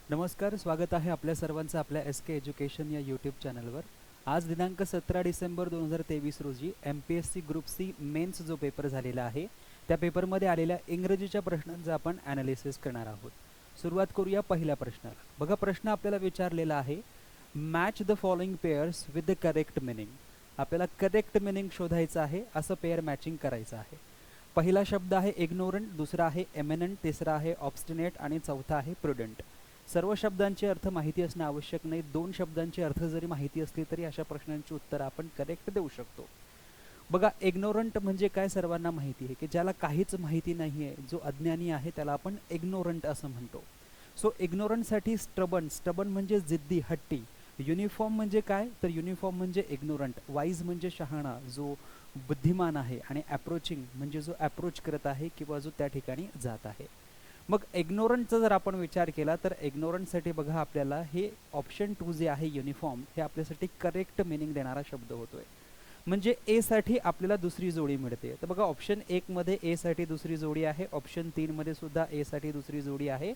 नमस्कार, स्वागत आहे आपल्या सर्वांचं आपल्या एस के एज्युकेशन या यूट्यूब चॅनलवर. आज दिनांक 17 डिसेंबर 2023 रोजी MPSC ग्रुप सी मेन्स जो पेपर झालेला आहे त्या पेपरमध्ये आलेल्या इंग्रजीच्या प्रश्नांचं आपण ॲनालिसिस करणार आहोत. सुरुवात करूया पहिल्या प्रश्नाला. बघा, प्रश्न आपल्याला विचारलेला आहे, match the following pairs with the correct meaning. आपल्याला करेक्ट मिनिंग शोधायचं आहे, असं पेअर मॅचिंग करायचं आहे. पहिला शब्द आहे इग्नोरंट, दुसरा आहे एमिनंट, तिसरा आहे ऑब्स्टिनेट आणि चौथा आहे प्रुडंट. सर्व शब्दांचे अर्थ माहिती असणे आवश्यक नाही. दोन शब्दांचे अर्थ जरी माहिती असली तरी अशा प्रश्नांची उत्तर आपण करेक्ट देऊ शकतो. बघा, इग्नोरंट म्हणजे काय सर्वांना माहिती आहे की ज्याला काहीच माहिती नाही आहे, जो अज्ञानी आहे त्याला आपण इग्नोरंट असं म्हणतो. सो इग्नोरंटसाठी स्टबन म्हणजे जिद्दी, हट्टी. युनिफॉर्म म्हणजे काय, तर युनिफॉर्म म्हणजे इग्नोरंट. वाईज म्हणजे शहाणा, जो बुद्धिमान आहे. आणि अप्रोचिंग म्हणजे जो अप्रोच करत आहे किंवा जो त्या ठिकाणी जात आहे. मग इग्नोरंटचा जर आपण विचार केला तर इग्नोरंटसाठी बघा आपल्याला हे ऑप्शन 2 जे आहे युनिफॉर्म, हे आपल्यासाठी करेक्ट मिनिंग देणारा शब्द होतोय. म्हणजे ए साठी आपल्याला दुसरी जोडी मिळते. तर बघा, ऑप्शन 1 मध्ये ए साठी दुसरी जोडी आहे, ऑप्शन 3 मध्ये सुद्धा ए साठी दुसरी जोडी आहे,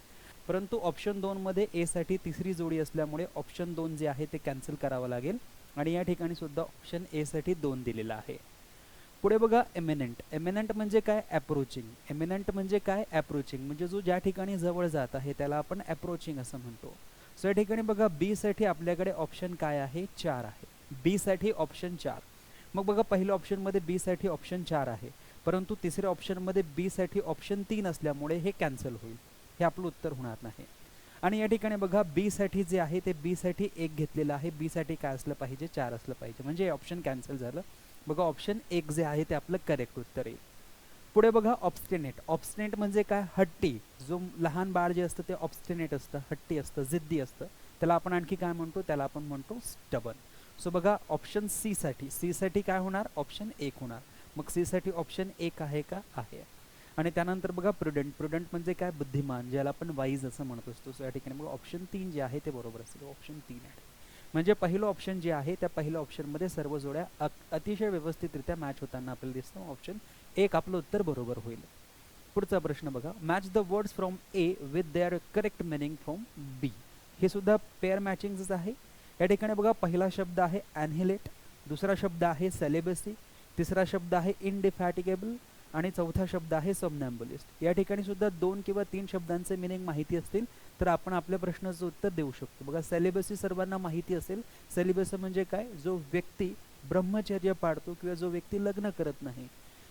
परंतु ऑप्शन 2 मध्ये ए साठी तिसरी जोडी असल्यामुळे ऑप्शन 2 जे आहे ते कॅन्सल करावं लागेल. आणि या ठिकाणी सुद्धा ऑप्शन ए साठी 2 दिलेला आहे. पुढे बघा, एमिनंट. एमिनंट म्हणजे काय, अप्रोचिंग. एमिनंट म्हणजे काय, अप्रोचिंग म्हणजे जो ज्या ठिकाणी जवळ जात आहे त्याला आपण अप्रोचिंग असं म्हणतो. सो या ठिकाणी बघा, बी साठी आपल्याकडे ऑप्शन काय आहे, 4 आहे. बी साठी ऑप्शन 4. मग बघा, पहिल्या ऑप्शन मध्ये बी साठी ऑप्शन 4 आहे, परंतु तिसऱ्या ऑप्शन मध्ये बी साठी ऑप्शन 3 असल्यामुळे हे कॅन्सल होईल, हे आपलं उत्तर होणार नाही. आणि या ठिकाणी बघा, बी साठी जे आहे ते बी साठी 1 घेतलेलं आहे, बी साठी काय असलं पाहिजे, 4 असलं पाहिजे, म्हणजे हे ऑप्शन कॅन्सल झालं. बघा, ऑप्शन 1 जे आहे ते आपलं करेक्ट उत्तर येईल. पुढे बघा, ऑब्स्टिनेट. ऑब्स्टिनेट म्हणजे काय, हट्टी. जो लहान बाळ जे असतं ते ऑब्स्टिनेट असतं, हट्टी असतं, जिद्दी असतं. त्याला आपण आणखी काय म्हणतो, त्याला आपण म्हणतो स्टबन. सो बघा, ऑप्शन सी साठी काय होणार, ऑप्शन 1 होणार. मग सी साठी ऑप्शन 1 आहे का, आहे. आणि त्यानंतर बघा, प्रुडंट म्हणजे काय, बुद्धिमान, ज्याला आपण वाईज असं म्हणत असतो. सो या ठिकाणी बघा, ऑप्शन 3 जे आहे ते बरोबर असेल, ऑप्शन 3 आहे. म्हणजे पहिलं ऑप्शन जे आहे त्या पहिल्या ऑप्शनमध्ये सर्व जोड्या अतिशय व्यवस्थितरित्या मॅच होताना आपल्याला दिसतं. ऑप्शन 1 आपलं उत्तर बरोबर होईल. पुढचा प्रश्न बघा, match the words from A with their correct meaning from B. हे सुद्धा पेअर मॅचिंगच आहे. या ठिकाणी बघा, पहिला शब्द आहे ॲनहिलेट, दुसरा शब्द आहे सेलिबसी, तिसरा शब्द आहे इनडिफॅटिगेबल आणि चौथा शब्द आहे सोमनॅम्बुलिस्ट. या ठिकाणी सुद्धा 2 किंवा 3 शब्दांचे मिनिंग माहिती असतील तर आपण आपल्या प्रश्नाचं उत्तर देऊ शकतो. बघा, सेलिबसी सर्वांना माहिती असेल. सेलिबसी म्हणजे काय, जो व्यक्ती ब्रह्मचर्य पाळतो किंवा जो व्यक्ती लग्न करत नाही.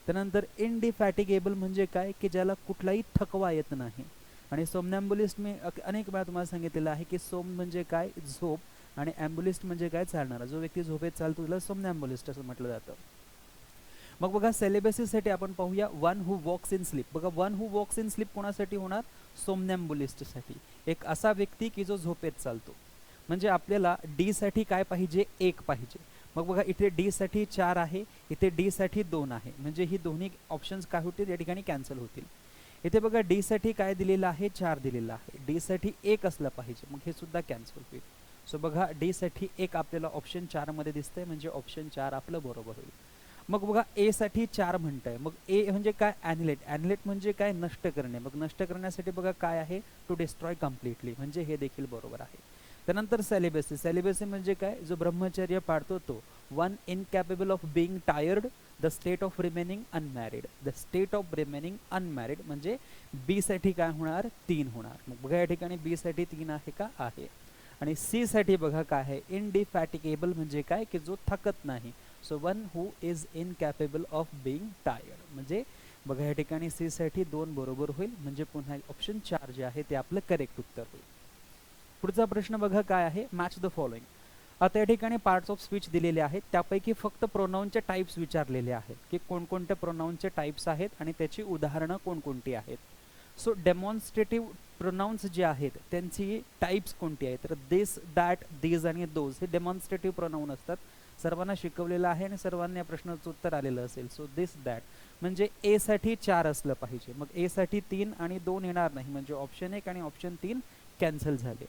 त्यानंतर इनडिफॅटिगेबल म्हणजे काय, की ज्याला कुठलाही थकवा येत नाही. आणि सोमनॅम्बुलिस्ट मी अनेक वेळा तुम्हाला सांगितलेलं आहे की सोम म्हणजे काय, झोप, आणि ॲम्बुलिस्ट म्हणजे काय, चालणारा. जो व्यक्ती झोपेत चालतो त्याला सोमनॅम्बुलिस्ट असं म्हटलं जातं. मग बघा, सेलिबसीसाठी आपण पाहूया one who walks in sleep. बघा, one who walks in sleep कोणासाठी होणार, सोमनॅम्बुलिस्टसाठी. एक असा व्यक्ती की जो झोपेत चालतो. म्हणजे आपल्याला डी साठी काय पाहिजे, 1 पाहिजे. मग बघा, इथे डी साठी 4 आहे, इथे डी साठी 2 आहे, म्हणजे ही दोन्ही ऑप्शन्स काय होतील, या ठिकाणी कॅन्सल होतील. इथे बघा, डी साठी काय दिलेलं आहे, 4 दिलेलं आहे, डी साठी 1 असलं पाहिजे, मग हे सुद्धा कॅन्सल होईल. सो बघा, डी साठी 1 आपल्याला ऑप्शन 4 मध्ये दिसतंय, म्हणजे ऑप्शन 4 आपलं बरोबर होईल. मग बघा, ए साठी 4 म्हणताय, मग ए म्हणजे काय, ॲनहिलेट. ॲनहिलेट म्हणजे काय, नष्ट करणे. मग नष्ट करण्यासाठी बघा काय आहे, टू डिस्ट्रॉय कम्प्लिटली, म्हणजे हे देखील बरोबर आहे. त्यानंतर सेलिबसी म्हणजे काय, जो ब्रह्मचर्य पाळतो तो. One incapable of being tired, the state of remaining unmarried. The state of remaining unmarried म्हणजे बी साठी काय होणार, 3 होणार. मग बघा, या ठिकाणी बी साठी 3 आहे का, आहे. आणि सी साठी बघा काय आहे, इनडिफॅटिगेबल म्हणजे काय, की जो थकत नाही. So one who is incapable of being tired, म्हणजे बघा या ठिकाणी सी साठी 2 बरोबर होईल, म्हणजे पुन्हा ऑप्शन 4 जे आहे ते आपलं करेक्ट उत्तर होईल. पुढचा प्रश्न बघा काय आहे, मॅच द फॉलोइंग. आता या ठिकाणी पार्ट्स ऑफ स्पीच दिलेले आहेत, त्यापैकी फक्त प्रोनाऊनचे टाइप्स विचारलेले आहेत की कोणकोणत्या प्रोनाऊनचे टाइप्स आहेत आणि त्याची उदाहरणं कोणकोणती आहेत. सो डेमॉन्स्ट्रेटिव्ह प्रोनाउन्स जे आहेत त्यांची टाइप्स कोणती आहेत, तर दिस, दॅट, दीज आणि दोज हे डेमॉन्स्ट्रेटिव्ह प्रोनाउन असतात. सर्वांना शिकवलेलं आहे आणि सर्वांना या प्रश्नाचं उत्तर आलेलं असेल. सो दिस, दॅट म्हणजे ए साठी 4 असलं पाहिजे, मग ए साठी 3 आणि 2 येणार नाही, म्हणजे ऑप्शन 1 आणि ऑप्शन 3 कॅन्सल झाले.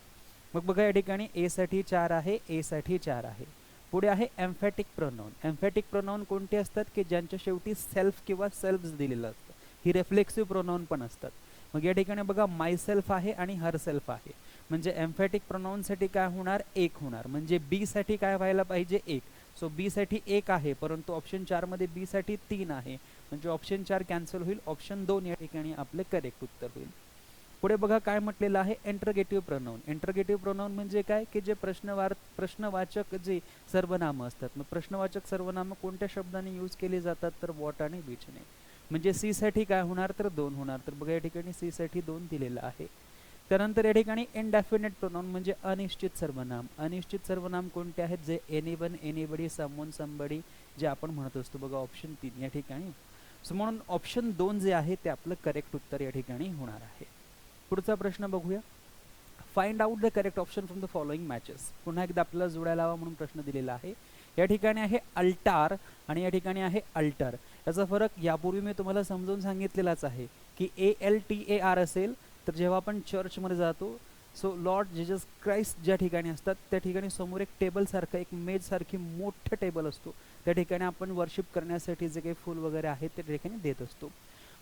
मग बघा, या ठिकाणी ए साठी 4 आहे, ए साठी 4 आहे. पुढे आहे एम्फॅटिक प्रोनाउन. एम्फॅटिक प्रोनाउन कोणते असतात, की ज्यांच्या शेवटी सेल्फ किंवा सेल्फ्स दिलेलं असतं. ही रिफ्लेक्सिव्ह प्रोनाउन पण असतात. मग या ठिकाणी बघा, माय सेल्फ आहे आणि हर सेल्फ आहे. म्हणजे एम्फॅटिक प्रोनाऊनसाठी काय होणार, एक होणार. म्हणजे बी साठी काय व्हायला पाहिजे, एक. सो बी साठी एक आहे, परंतु ऑप्शन 4 मध्ये बी साठी 3 आहे, म्हणजे ऑप्शन 4 कॅन्सल होईल. ऑप्शन 2 या ठिकाणी आपले करेक्ट उत्तर होईल. पुढे बघा काय म्हटलेलं आहे, इंटरगेटिव्ह प्रोनाउन. इंटरगेटिव्ह प्रोनाउन म्हणजे काय की जे प्रश्नवाचक जे सर्वनाम असतात. मग प्रश्नवाचक सर्वनाम कोणत्या शब्दाने यूज केली जातात, तर वॉट आणि विचने. म्हणजे सी साठी काय होणार, तर 2 होणार. तर बघा या ठिकाणी सी साठी 2 दिलेलं आहे. त्यानंतर या ठिकाणी इनडेफिनेट प्रोनाउन म्हणजे अनिश्चित सर्वनाम. अनिश्चित सर्वनाम कोणते आहेत, जे एनीवन, एनीबडी, समवन, समबडी जे आपण म्हणत असतो. बघा ऑप्शन 3 या ठिकाणी. सो म्हणून ऑप्शन 2 जे आहे ते आपलं करेक्ट उत्तर या ठिकाणी होणार आहे. पुढचा प्रश्न बघूया. Find out the correct option from the following matches. पुन्हा एकदा आपल्याला जोडायला हवा म्हणून प्रश्न दिलेला आहे. या ठिकाणी आहे अल्टार आणि या ठिकाणी आहे अल्टर. याचा फरक यापूर्वी मी तुम्हाला समजावून सांगितलेलाच आहे की ALTAR असेल तर जेव्हा आपण चर्चमध्ये जातो, सो लॉर्ड जीजस क्राइस्ट ज्या ठिकाणी असतात त्या ठिकाणी समोर एक टेबल सारखं, एक मेज सारखी मोठं टेबल असतो. त्या ठिकाणी आपण वर्शिप करण्यासाठी जे काही फूल वगैरे आहेत ते ठिकाणी देत असतो.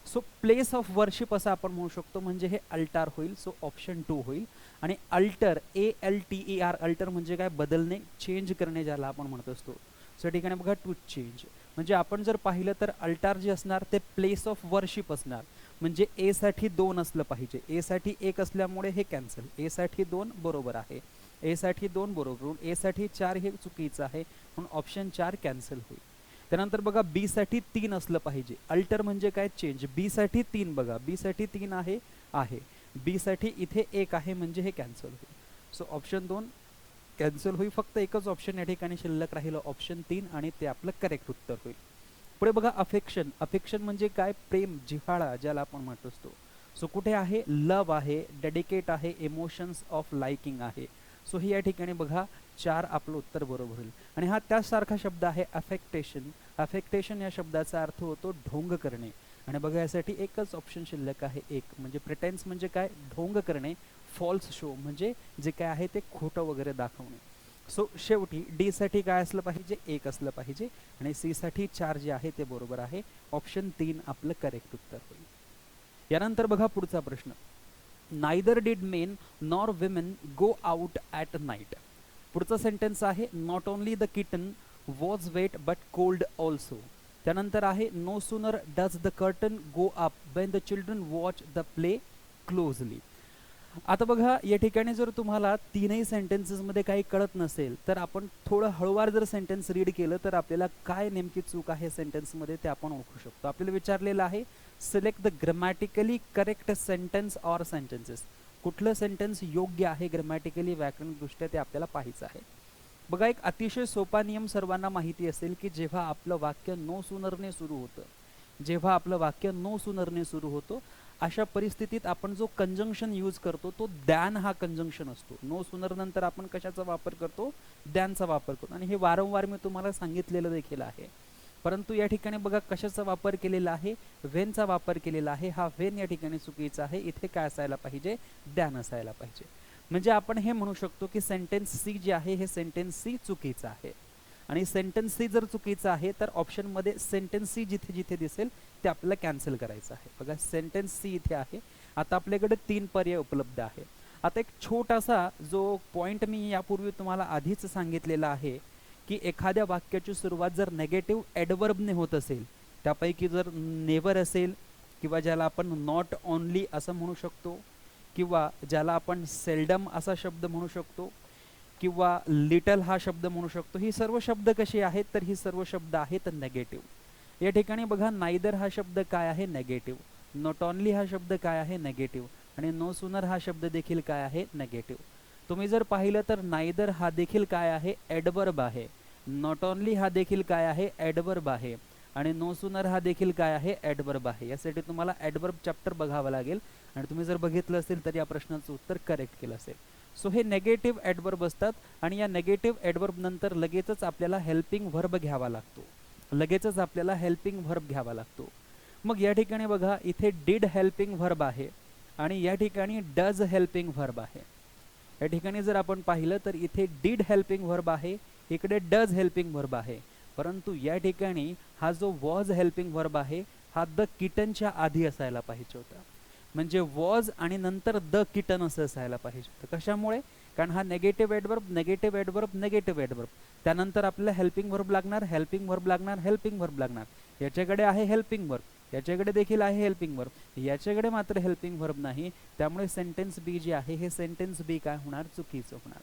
सो प्लेस ऑफ वर्शिप असं आपण म्हणू शकतो, म्हणजे हे अल्टार होईल. सो ऑप्शन 2 होईल. आणि अल्टर, ALTER, अल्टर म्हणजे काय, बदलणे, चेंज करणे ज्याला आपण म्हणत असतो. सो या ठिकाणी बघा टू चेंज. म्हणजे आपण जर पाहिलं तर अल्टार जे असणार ते प्लेस ऑफ वर्शिप असणार. म्हणजे ए साठी 2 असलं पाहिजे. ए साठी 1 असल्यामुळे हे कॅन्सल. ए साठी 2 बरोबर आहे. ए साठी 2 बरोबर. ए साठी 4 हे चुकीचं आहे, म्हणून ऑप्शन 4 कॅन्सल होईल. त्यानंतर बघा बी साठी 3 असलं पाहिजे. अल्टर म्हणजे काय, चेंज. बी साठी 3 बघा, बी साठी 3 आहे. बी साठी इथे 1 आहे, म्हणजे हे कॅन्सल होईल. सो ऑप्शन 2 कॅन्सल होईल. फक्त एकच ऑप्शन या ठिकाणी शिल्लक राहिलं, ऑप्शन 3, आणि ते आपलं करेक्ट उत्तर होईल. पुढे बघा अफेक्शन. अफेक्शन म्हणजे काय, प्रेम, जिव्हाळा ज्याला आपण म्हणत असतो. सो कुठे आहे, लव आहे, डेडिकेट आहे, इमोशन्स ऑफ लाइकिंग आहे. सो ही या ठिकाणी बघा 4 आपलं उत्तर बरोबर होईल. आणि हा त्यासारखा शब्द आहे अफेक्टेशन. अफेक्टेशन या शब्दाचा अर्थ होतो ढोंग करणे. आणि बघा यासाठी एकच ऑप्शन शिल्लक आहे, एक. म्हणजे प्रिटेन्स म्हणजे काय, ढोंग करणे. फॉल्स शो म्हणजे जे काय आहे ते खोटं वगैरे दाखवणे. सो शेवटी डी साठी काय असलं पाहिजे, 1 असलं पाहिजे. आणि सी साठी 4 जे आहे ते बरोबर आहे. ऑप्शन 3 आपलं करेक्ट उत्तर होईल. यानंतर बघा पुढचा प्रश्न. Neither did men nor women go out at night. पुढचा सेंटेन्स आहे not only the kitten was wet but cold also. त्यानंतर आहे no sooner does the curtain go up when the children watch the play closely. आता बघा या ठिकाणी जर तुम्हाला तीनही सेंटेन्सेसमध्ये काही कळत नसेल तर आपण थोडं हळूवार जर सेंटेन्स रीड केलं तर आपल्याला काय नेमकी चूक आहे सेंटेन्समध्ये ते आपण ओळखू शकतो. आपल्याला विचारलेलं आहे select the grammatically correct sentence or sentences. कुठलं सेंटेन्स योग्य आहे ग्रामॅटिकली, व्याकरणदृष्ट्या, ते आपल्याला पाहायचं आहे. बघा एक अतिशय सोपा नियम सर्वांना माहिती असेल की जेव्हा आपलं वाक्य नो सूनरने सुरू होतं, जेव्हा आपलं वाक्य नो सूनरने सुरू होतं, अशा परिस्थितीत आपण जो कंजंक्शन यूज करतो तो दॅन हा कंजंक्शन असतो. नो सूनर नंतर आपण कशाचा वापर करतो, दॅनचा वापर करतो. आणि हे वारंवार मी तुम्हाला सांगितलेलं देखील आहे. परंतु या ठिकाणी बघा कशाचा वापर केलेला आहे, व्हेनचा वापर केलेला आहे. हा व्हेन या ठिकाणी चुकीचा आहे. इथे काय असायला पाहिजे, दॅन असायला पाहिजे. म्हणजे आपण हे म्हणू शकतो की सेंटेन्स सी जे आहे हे सेंटेन्स सी चुकीचं आहे. आणि सेंटेन्स सी जर चुकीचं आहे तर ऑप्शनमध्ये सेंटेन्स सी जिथे जिथे दिसेल ते आपल्याला कॅन्सल करायचं आहे. बघा सेंटेन्स सी इथे आहे. आता आपल्याकडे 3 पर्याय उपलब्ध आहे. आता एक छोटासा जो पॉइंट मी यापूर्वी तुम्हाला आधीच सांगितलेला आहे की एखाद्या वाक्याची सुरुवात जर नेगेटिव्ह ॲडवर्बने होत असेल, त्यापैकी जर नेवर असेल किंवा ज्याला आपण नॉट ओनली असं म्हणू शकतो, किंवा ज्याला आपण सेल्डम असा शब्द म्हणू शकतो, किंवा लिटल हा शब्द म्हणू शकतो. ही सर्व शब्द कसे आहेत, तर ही सर्व शब्द आहेत नेगेटिव्ह. या ठिकाणी बघा नायदर हा शब्द काय आहे, नेगेटिव्ह. नॉट ओनली हा शब्द काय आहे, नेगेटिव्ह. आणि नो सूनर हा शब्द देखील काय आहे, नेगेटिव्ह. तुम्ही जर पाहिलं तर नायदर हा देखील काय आहे, ॲडवर्ब आहे. नॉट ओनली हा देखील काय आहे, ॲडवर्ब आहे. आणि नो सूनर हा देखील काय आहे, ॲडवर्ब आहे. यासाठी तुम्हाला ॲडवर्ब चॅप्टर बघावं लागेल. आणि तुम्ही जर बघितलं असेल तर या प्रश्नाचं उत्तर करेक्ट केलं असेल. सो हे नेगेटिव्ह ॲडवर्ब असतात. आणि या नेगेटिव्ह ॲडवर्ब नंतर लगेचच आपल्याला हेल्पिंग व्हर्ब घ्यावा लागतो. लगेचच आपल्याला हेल्पिंग व्हर्ब घ्यावा लागतो. मग या ठिकाणी बघा इथे डिड हेल्पिंग व्हर्ब आहे आणि या ठिकाणी डज हेल्पिंग व्हर्ब आहे. या ठिकाणी जर आपण पाहिलं तर इथे डिड हेल्पिंग व्हर्ब आहे, इकडे डज हेल्पिंग व्हर्ब आहे. परंतु या ठिकाणी हा जो वॉज हेल्पिंग व्हर्ब आहे हा द किटनच्या आधी असायला पाहिजे होता. म्हणजे वॉज आणि नंतर द किटन असं असायला पाहिजे होतं. कशामुळे? कारण हा negative adverb, negative adverb, negative adverb, त्यानंतर आपल्याला हेल्पिंग वर्ब लागणार, हेल्पिंग वर्ब लागणार, हेल्पिंग वर्ब लागणार. याच्याकडे आहे हेल्पिंग वर्ब, याच्याकडे देखील आहे हेल्पिंग वर्ब, याच्याकडे मात्र हेल्पिंग वर्ब नाही. त्यामुळे सेंटेन्स बी जे आहे हे सेंटेन्स बी काय होणार? चुकीचं होणार.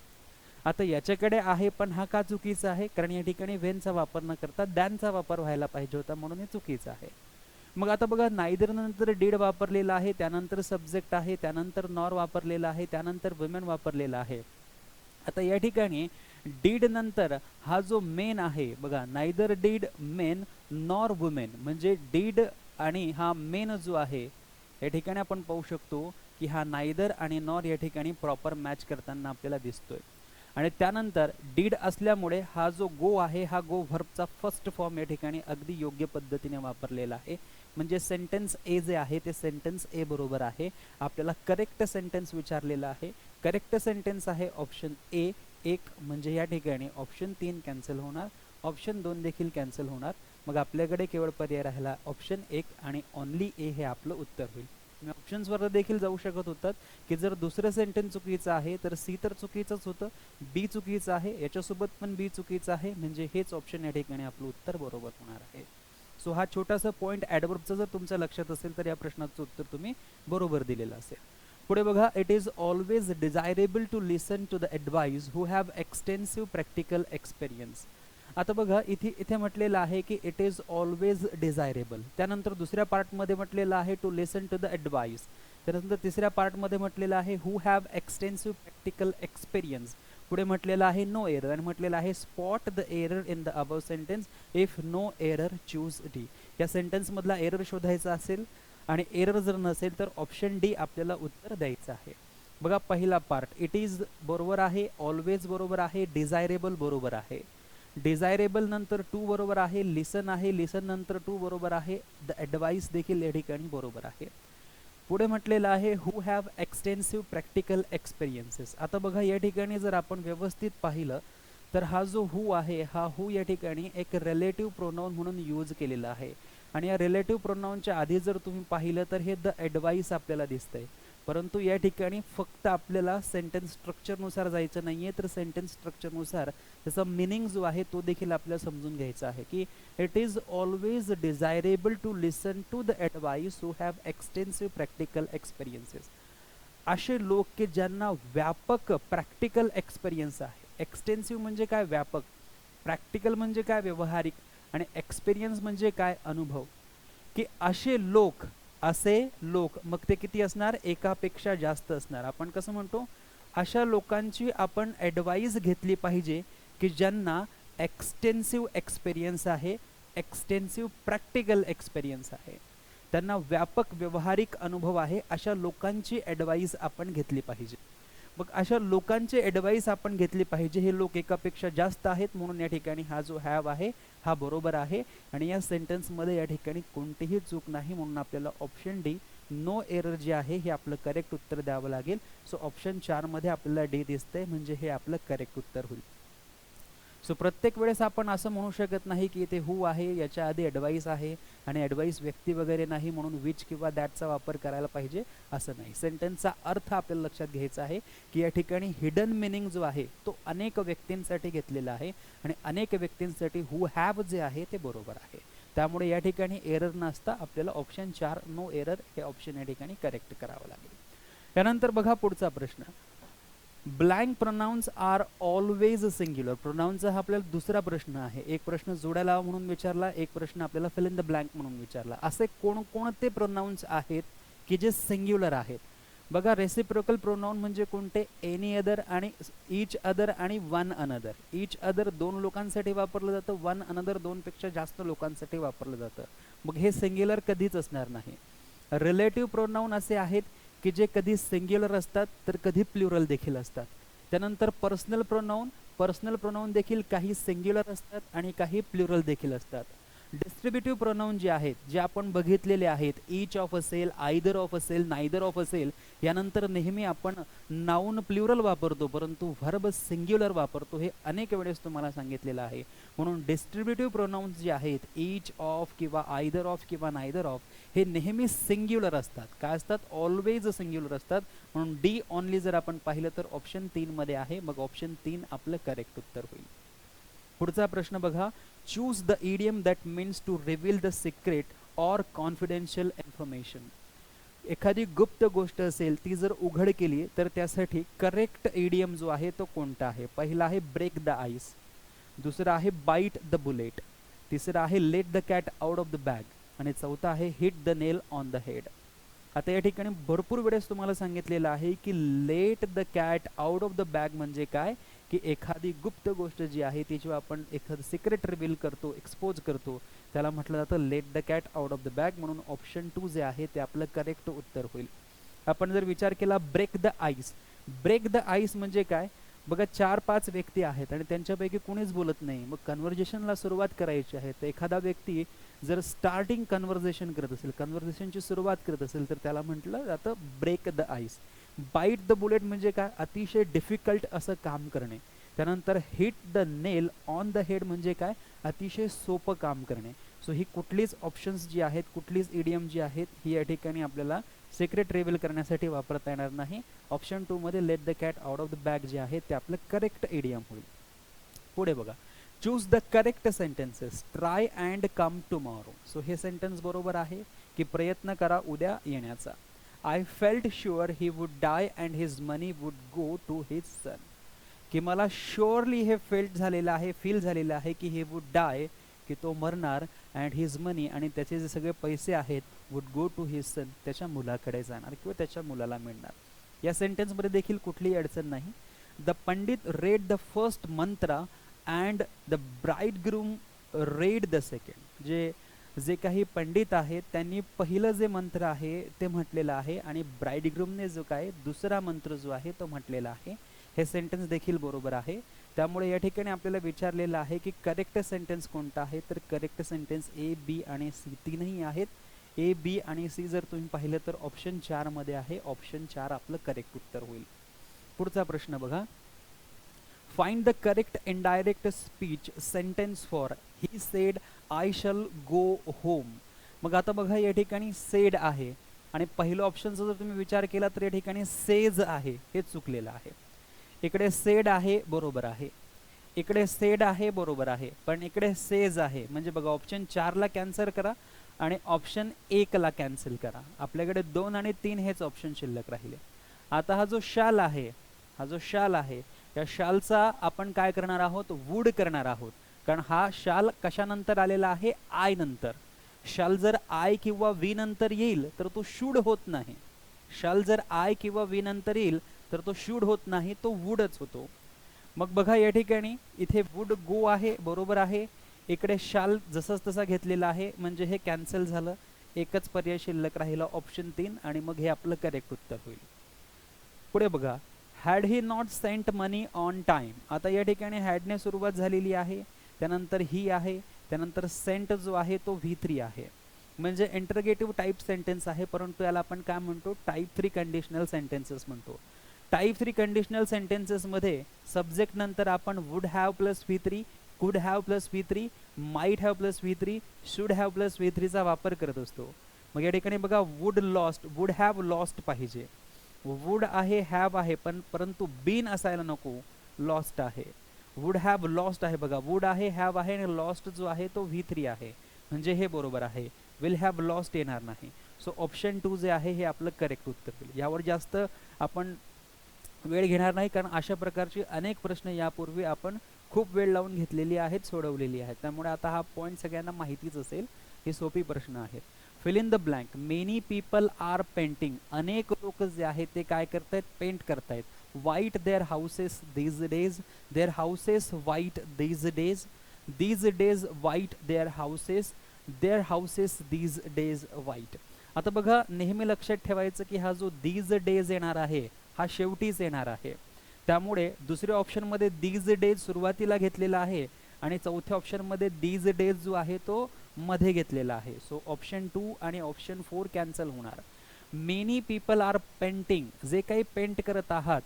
आता याच्याकडे आहे पण हा का चुकीचा आहे? कारण या ठिकाणी व्हेनचा वापर न करता दॅनचा वापर व्हायला पाहिजे होता, म्हणून हे चुकीचं आहे. मग आता बघा, नायदर नंतर डीड वापरलेला आहे, त्यानंतर सब्जेक्ट आहे, त्यानंतर नॉर वापरलेला आहे, त्यानंतर वुमेन वापरलेला आहे. आता या ठिकाणी डीड नंतर हा जो मेन आहे बघा, neither did men nor women, म्हणजे डीड आणि हा मेन जो आहे या ठिकाणी आपण पाहू शकतो की हा नायदर आणि नॉर या ठिकाणी प्रॉपर मॅच करताना आपल्याला दिसतोय. आणि त्यानंतर डीड असल्यामुळे हा जो गो आहे हा गो व्हर्बचा फर्स्ट फॉर्म या ठिकाणी अगदी योग्य पद्धतीने वापरलेला आहे. म्हणजे सेंटेन्स ए जे आहे ते सेंटेन्स ए बरोबर आहे. आपल्याला करेक्ट सेंटेन्स विचारलेला आहे. करेक्ट सेंटेन्स आहे ऑप्शन ए 1, म्हणजे या ठिकाणी ऑप्शन 3 कॅन्सल होणार, ऑप्शन 2 देखील कॅन्सल होणार. मग आपल्याकडे केवळ पर्याय राहिला ऑप्शन 1 आणि ओनली ए हे आपलं उत्तर होईल. तुम्ही ऑप्शन्सवर देखील जाऊ शकत होतात की जर दुसरं सेंटेन्स चुकीचं आहे तर सी तर चुकीचंच होतं, बी चुकीचं आहे, याच्यासोबत पण बी चुकीचं आहे, म्हणजे हेच ऑप्शन या ठिकाणी आपलं उत्तर बरोबर होणार आहे. सो हा छोटासा पॉईंट ॲडवर्बचा जर तुमच्या लक्षात असेल तर या प्रश्नाचं उत्तर तुम्ही बरोबर दिलेलं असेल. पुढे बघा, it is always desirable to listen to the advice who have extensive practical experience. आता बघा, इथे म्हटलेलं आहे की इट इज ऑलवेज डिझायरेबल, त्यानंतर दुसऱ्या पार्टमध्ये म्हटलेलं आहे to listen to the advice, त्यानंतर तिसऱ्या पार्टमध्ये म्हटलेलं आहे who have extensive practical experience, पुढे म्हटलेलं आहे नो एरर आणि म्हटलेलं आहे spot the error in the above sentence if no error choose D. या सेंटेन्समधला एरर शोधायचा असेल आणि एरर जर नसेल तर ऑप्शन डी आपल्याला उत्तर द्यायचं आहे. बघा, पहिला पार्ट इट इज बरोबर आहे, ऑलवेज बरोबर आहे, डिझायरेबल बरोबर आहे, डिझायरेबल नंतर टू बरोबर आहे, लिसन आहे, लिसन नंतर टू बरोबर आहे, द ॲडवाइस देखील या ठिकाणी बरोबर आहे. पुढे म्हटलेलं आहे who have extensive practical experiences. आता बघा, या ठिकाणी जर आपण व्यवस्थित पाहिलं तर हा जो हू आहे हा हू या ठिकाणी एक रिलेटिव्ह प्रोनाउन म्हणून यूज केलेला आहे. आणि या रिलेटिव्ह प्रोनाउनच्या आधी जर तुम्ही पाहिलं तर हे द ॲडवाइस आपल्याला दिसतंय. परंतु या ठिकाणी फक्त आपल्याला सेंटेन्स स्ट्रक्चरनुसार जायचं नाही आहे, तर सेंटेन्स स्ट्रक्चरनुसार त्याचा मिनिंग जो आहे तो देखील आपल्याला समजून घ्यायचा आहे की it is always desirable to listen to the advice who have extensive practical experiences. असे लोक की ज्यांना व्यापक प्रॅक्टिकल एक्सपिरियन्स आहे. एक्सटेन्सिव्ह म्हणजे काय? व्यापक. प्रॅक्टिकल म्हणजे काय? व्यवहारिक. आणि एक्सपिरियन्स म्हणजे काय? अनुभव. की असे लोक मग ते किती असणार? एकापेक्षा जास्त असणार. आपण कसं म्हणतो? अशा लोकांची आपण ॲडवाइस घेतली पाहिजे की ज्यांना एक्सटेन्सिव्ह एक्सपिरियन्स आहे, एक्सटेन्सिव्ह प्रॅक्टिकल एक्सपिरियन्स आहे, त्यांना व्यापक व्यवहारिक अनुभव आहे. अशा लोकांची ॲडवाइस आपण घेतली पाहिजे. मग अशा लोकांचे ॲडवाइस आपण घेतली पाहिजे. हे लोक एकापेक्षा जास्त आहेत, म्हणून या ठिकाणी हा जो हॅव आहे हा बरोबर आहे. आणि या सेंटेन्समध्ये या ठिकाणी कोणतीही चूक नाही, म्हणून आपल्याला ऑप्शन डी नो एरर जे आहे हे आपलं करेक्ट उत्तर द्यावं लागेल. सो ऑप्शन 4 मध्ये आपल्याला डी दिसतंय, म्हणजे हे आपलं करेक्ट उत्तर होईल. सो प्रत्येक वेळेस आपण असं म्हणू शकत नाही की इथे हू आहे, याच्या आधी ॲडवाइस आहे आणि ॲडवाइस व्यक्ती वगैरे नाही म्हणून विच किंवा दॅटचा वापर करायला पाहिजे, असं नाही. सेंटेन्सचा अर्थ आपल्याला लक्षात घ्यायचा आहे की या ठिकाणी हिडन मिनिंग जो आहे तो अनेक व्यक्तींसाठी घेतलेला आहे आणि अनेक व्यक्तींसाठी हू हॅव जे आहे ते बरोबर आहे. त्यामुळे या ठिकाणी एरर नसता आपल्याला ऑप्शन 4 नो एरर हे ऑप्शन या ठिकाणी करेक्ट करावं लागेल. त्यानंतर बघा पुढचा प्रश्न, blank pronouns are always singular. प्रोनाउन्सचा हा आपल्याला दुसरा प्रश्न आहे. एक प्रश्न जोड्याला म्हणून विचारला, एक प्रश्न आपल्याला फिल इन द ब्लँक म्हणून विचारला. असे कोणकोणते प्रोनाउन्स आहेत की जे सिंग्युलर आहेत? बघा, रेसिप्रोकल प्रोनाउन म्हणजे कोणते? एनी अदर आणि ईच अदर आणि वन अनदर. ईच अदर 2 लोकांसाठी वापरलं जातं, वन अनदर 2 पेक्षा जास्त लोकांसाठी वापरलं जातं. मग हे सिंग्युलर कधीच असणार नाही. रिलेटिव्ह प्रोनाउन असे आहेत की जे कधी सिंग्युलर असतात तर कधी प्लुरल देखील असतात. त्यानंतर पर्सनल प्रोनाउन देखील काही सिंग्युलर असतात आणि काही प्लुरल देखील असतात. डिस्ट्रीब्युटिव्ह प्रोनाउन जे आहेत, जे आपण बघितलेले आहेत, ईच ऑफ असेल, आयदर ऑफ असेल, नायदर ऑफ असेल, यानंतर नेहमी आपण नाउन प्लुरल वापरतो, परंतु व्हर्ब सिंग्युलर वापरतो. हे अनेक वेळेस तुम्हाला सांगितलेलं आहे. म्हणून डिस्ट्रीब्युटिव्ह प्रोनाउन्स जे आहेत, ईच ऑफ किंवा आयदर ऑफ किंवा नायदर ऑफ, हे नेहमी सिंग्युलर असतात. काय असतात? ऑलवेज सिंग्युलर असतात. म्हणून डी ओनली जर आपण पाहिलं तर ऑप्शन 3 मध्ये आहे. मग ऑप्शन 3 आपलं करेक्ट उत्तर होईल. पुढचा प्रश्न बघा. Choose the idiom that means to reveal the secret or confidential information. एखादी गुप्त गोष्ट असेल, ती जर उघड केली तर त्यासाठी करेक्ट इडियम जो आहे तो कोणता आहे? पहिला आहे ब्रेक द आईस, दुसरा आहे बाईट द बुलेट, तिसरा आहे late the cat out of the bag आणि चौथा आहे hit the nail on the head. आता या ठिकाणी भरपूर वेळेस तुम्हाला सांगितलेलं आहे की late the cat out of the bag म्हणजे काय, की एखादी गुप्त गोष्ट जी आहे ती जेव्हा आपण एखादं सिक्रेट रिव्हील करतो, एक्सपोज करतो, त्याला म्हटलं जातं late the cat out of the bag. म्हणून ऑप्शन 2 जे आहे ते आपलं करेक्ट उत्तर होईल. आपण जर विचार केला break the ice, break the ice म्हणजे काय? बघा 4-5 व्यक्ती आहेत आणि त्यांच्यापैकी कोणीच बोलत नाही. मग कन्व्हर्जेशनला सुरुवात करायची आहे, तर एखादा व्यक्ती जर स्टार्टिंग कन्व्हर्सेशन करत असेल, कन्व्हर्सेशनची सुरुवात करत असेल, तर त्याला म्हटलं जातं break the ice. Bite the bullet म्हणजे काय? अतिशय डिफिकल्ट असं काम करणे. त्यानंतर hit the nail on the head म्हणजे काय? अतिशय सोपं काम करणे. सो ही कुठलीच ऑप्शन्स जी आहेत, कुठलीच इडियम जी आहेत, ही या ठिकाणी आपल्याला सिक्रेट रिव्हील करण्यासाठी वापरता येणार नाही. ऑप्शन 2 मध्ये let the cat out of the bag जे आहे ते आपलं करेक्ट इडियम होईल. पुढे बघा. Choose the correct sentences. Try and come tomorrow. So हे सेंटेन्स बरोबर आहे की प्रयत्न करा उद्या येण्याचा. I felt sure he would die and his money would go to his son. की मला शुअरली हे फेल्ट झालेलं आहे, फील झालेलं आहे की हे वुड डाय, की तो मरणार, अँड हिज मनी आणि त्याचे जे सगळे पैसे आहेत would go to his son, त्याच्या मुलाकडे जाणार किंवा त्याच्या मुलाला मिळणार. या सेंटेन्समध्ये देखील कुठलीही अडचण नाही. The pandit read the first mantra and the bridegroom read the second. जे काही पंडित आहेत त्यांनी पहिलं जे मंत्र आहे ते म्हटलेलं आहे आणि ब्राईडग्रूमने जो काय दुसरा मंत्र जो आहे तो म्हटलेला आहे. हे सेंटेन्स देखील बरोबर आहे. त्यामुळे या ठिकाणी आपल्याला विचारलेलं आहे की करेक्ट सेंटेन्स कोणता आहे, तर करेक्ट सेंटेन्स ए, बी आणि सी तीनही आहेत. ए, बी आणि सी जर तुम्ही पाहिलं तर ऑप्शन 4 मध्ये आहे. ऑप्शन 4 आपलं करेक्ट उत्तर होईल. पुढचा प्रश्न बघा. Find the correct indirect speech sentence for he said I shall go home. मग आता बघा या ठिकाणी सेड आहे आणि पहिलं ऑप्शनचा जर तुम्ही विचार केला तर या ठिकाणी सेज आहे, हे चुकलेलं आहे. इकडे सेड आहे बरोबर आहे, इकडे सेड आहे बरोबर आहे, पण इकडे सेज आहे. म्हणजे बघा ऑप्शन 4 ला कॅन्सल करा आणि ऑप्शन 1 ला कॅन्सल करा. आपल्याकडे 2 आणि 3 हेच ऑप्शन शिल्लक राहिले. आता हा जो शाल आहे, हा जो शाल आहे, या शालचा आपण काय करणार आहोत? वूड करणार आहोत. कारण हा शाल कशानंतर आलेला आहे? आय नंतर. शाल जर आय किंवा वी नंतर येईल तर तो शुड होत नाही. शाल जर आय किंवा वी नंतर येईल तर तो शुड होत नाही, तो वूडच होतो. मग बघा या ठिकाणी इथे वूड गो आहे बरोबर आहे, इकडे शाल जसंच तसा घेतलेला आहे, म्हणजे हे कॅन्सल झालं. एकच पर्याय शिल्लक राहिला ऑप्शन 3 आणि मग हे आपलं करेक्ट उत्तर होईल. पुढे बघा. Had he not sent money on time. आता या ठिकाणी हॅडने सुरुवात झालेली आहे, त्यानंतर ही आहे, त्यानंतर सेंट जो आहे तो V3 आहे. म्हणजे इंटरगेटिव्ह टाइप सेंटेन्स आहे, परंतु याला आपण काय म्हणतो? टाइप 3 कंडिशनल सेंटेन्सेस म्हणतो. टाइप 3 कंडिशनल सेंटेन्सेस मध्ये सब्जेक्ट नंतर आपण वुड हॅव प्लस V3, कुड have plus V3, might have plus V3, should have plus V3 चा वापर करत असतो. मग या ठिकाणी बघा would lost, would have lost पाहिजे. वुड आहे, हॅव आहे, पण परंतु बीन असायला नको, लॉस्ट आहे. वुड हॅव लॉस्ट आहे बघा, वुड आहे, हॅव आहे आणि लॉस्ट जो आहे तो V3 आहे, म्हणजे हे बरोबर आहे. विल हॅव लॉस्ट येणार नाही. सो ऑप्शन 2 जे आहे हे आपलं करेक्ट उत्तर होईल. यावर जास्त आपण वेळ घेणार नाही, कारण अशा प्रकारचे अनेक प्रश्न यापूर्वी आपण खूप वेळ लावून घेतलेली आहेत, सोडवलेली आहेत. त्यामुळे आता हा पॉईंट सगळ्यांना माहितीच असेल. हे सोपी प्रश्न आहेत. Fill in the blank. Many people are painting. अनेक लोक जे आहेत ते काय करतायत? पेंट करतायत. White their houses these days. Their houses white these days. These days white their houses. Their houses these days white. आता बघा नेहमी लक्षात ठेवायचं की हा जो दीज डेज येणार आहे हा शेवटीच येणार आहे. त्यामुळे दुसऱ्या ऑप्शन मध्ये दीज डेज सुरुवातीला घेतलेला आहे आणि चौथ्या ऑप्शन मध्ये दीज डेज जो आहे तो मध्ये घेतलेला आहे. सो ऑप्शन 2 आणि ऑप्शन 4 कॅन्सल होणार. मेनी पीपल आर पेंटिंग, जे काही पेंट करत आहात,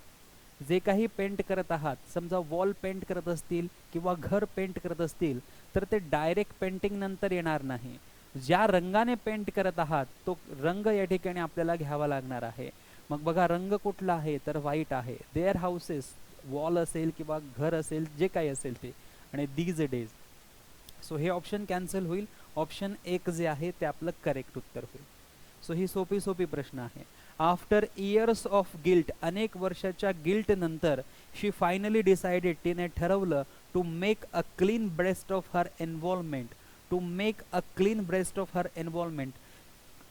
जे काही पेंट करत आहात, समजा वॉल पेंट करत असतील किंवा घर पेंट करत असतील तर ते डायरेक्ट पेंटिंग नंतर येणार नाही. ज्या रंगाने पेंट करत आहात तो रंग या ठिकाणी आपल्याला घ्यावा लागणार आहे. मग बघा रंग कुठला आहे तर व्हाईट आहे. देअर हाऊसेस, वॉल असेल किंवा घर असेल जे काही असेल ते, आणि दीज डेज. सो हे ऑप्शन कॅन्सल होईल. ऑप्शन 1 जे आहे ते आपलं करेक्ट उत्तर होईल. सो ही सोपी सोपी प्रश्न आहे. आफ्टर इयर्स ऑफ गिल्ट, अनेक वर्षाच्या गिल्ट नंतर, शी फायनली डिसाइडेड, तिने ठरवलं, to make a clean breast of her environment. To make a clean breast of her environment.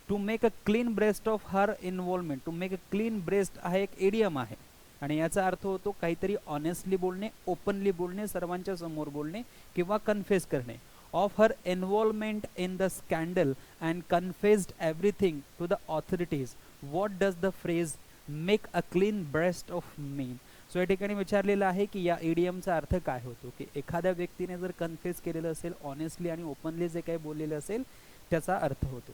To make a clean breast of her involvement. To make a clean breast हा एक idiom आहे आणि याचा अर्थ होतो काहीतरी ऑनेस्टली बोलणे, openly बोलणे, सर्वांच्या समोर बोलणे किंवा कन्फेस करणे. Of her involvement in the scandal and confessed everything to the authorities. What does the phrase make a clean breast of mean. So या ठिकाणी विचारलेलं आहे की या एडियमचा अर्थ काय होतो, की एखाद्या व्यक्तीने जर कन्फेस केलेलं असेल, ऑनेस्टली आणि ओपनली जे काही बोललेलं असेल त्याचा अर्थ होतो.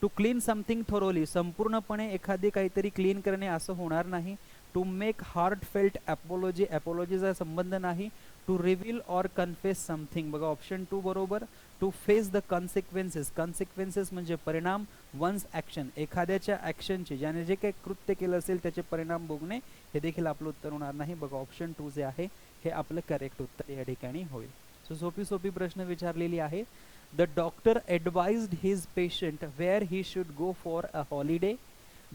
टू क्लीन समथिंग थोरोली, संपूर्णपणे एखादी काहीतरी क्लीन करणे असं होणार नाही. टू मेक हार्टफेल्ट ॲपॉलॉजी, ॲपॉलॉजीचा संबंध नाही. To reveal or confess something, बघा ऑप्शन 2 बरोबर. To face the consequences, consequences म्हणजे परिणाम. वन्स ॲक्शन, एखाद्याच्या ॲक्शनचे, ज्याने जे काही कृत्य केलं असेल त्याचे परिणाम भोगणे, हे देखील आपलं उत्तर होणार नाही. बघा ऑप्शन 2 जे आहे हे आपलं करेक्ट उत्तर या ठिकाणी होईल. सो सोपी सोपी प्रश्न विचारलेली आहे. The doctor advised his patient where he should go for a holiday.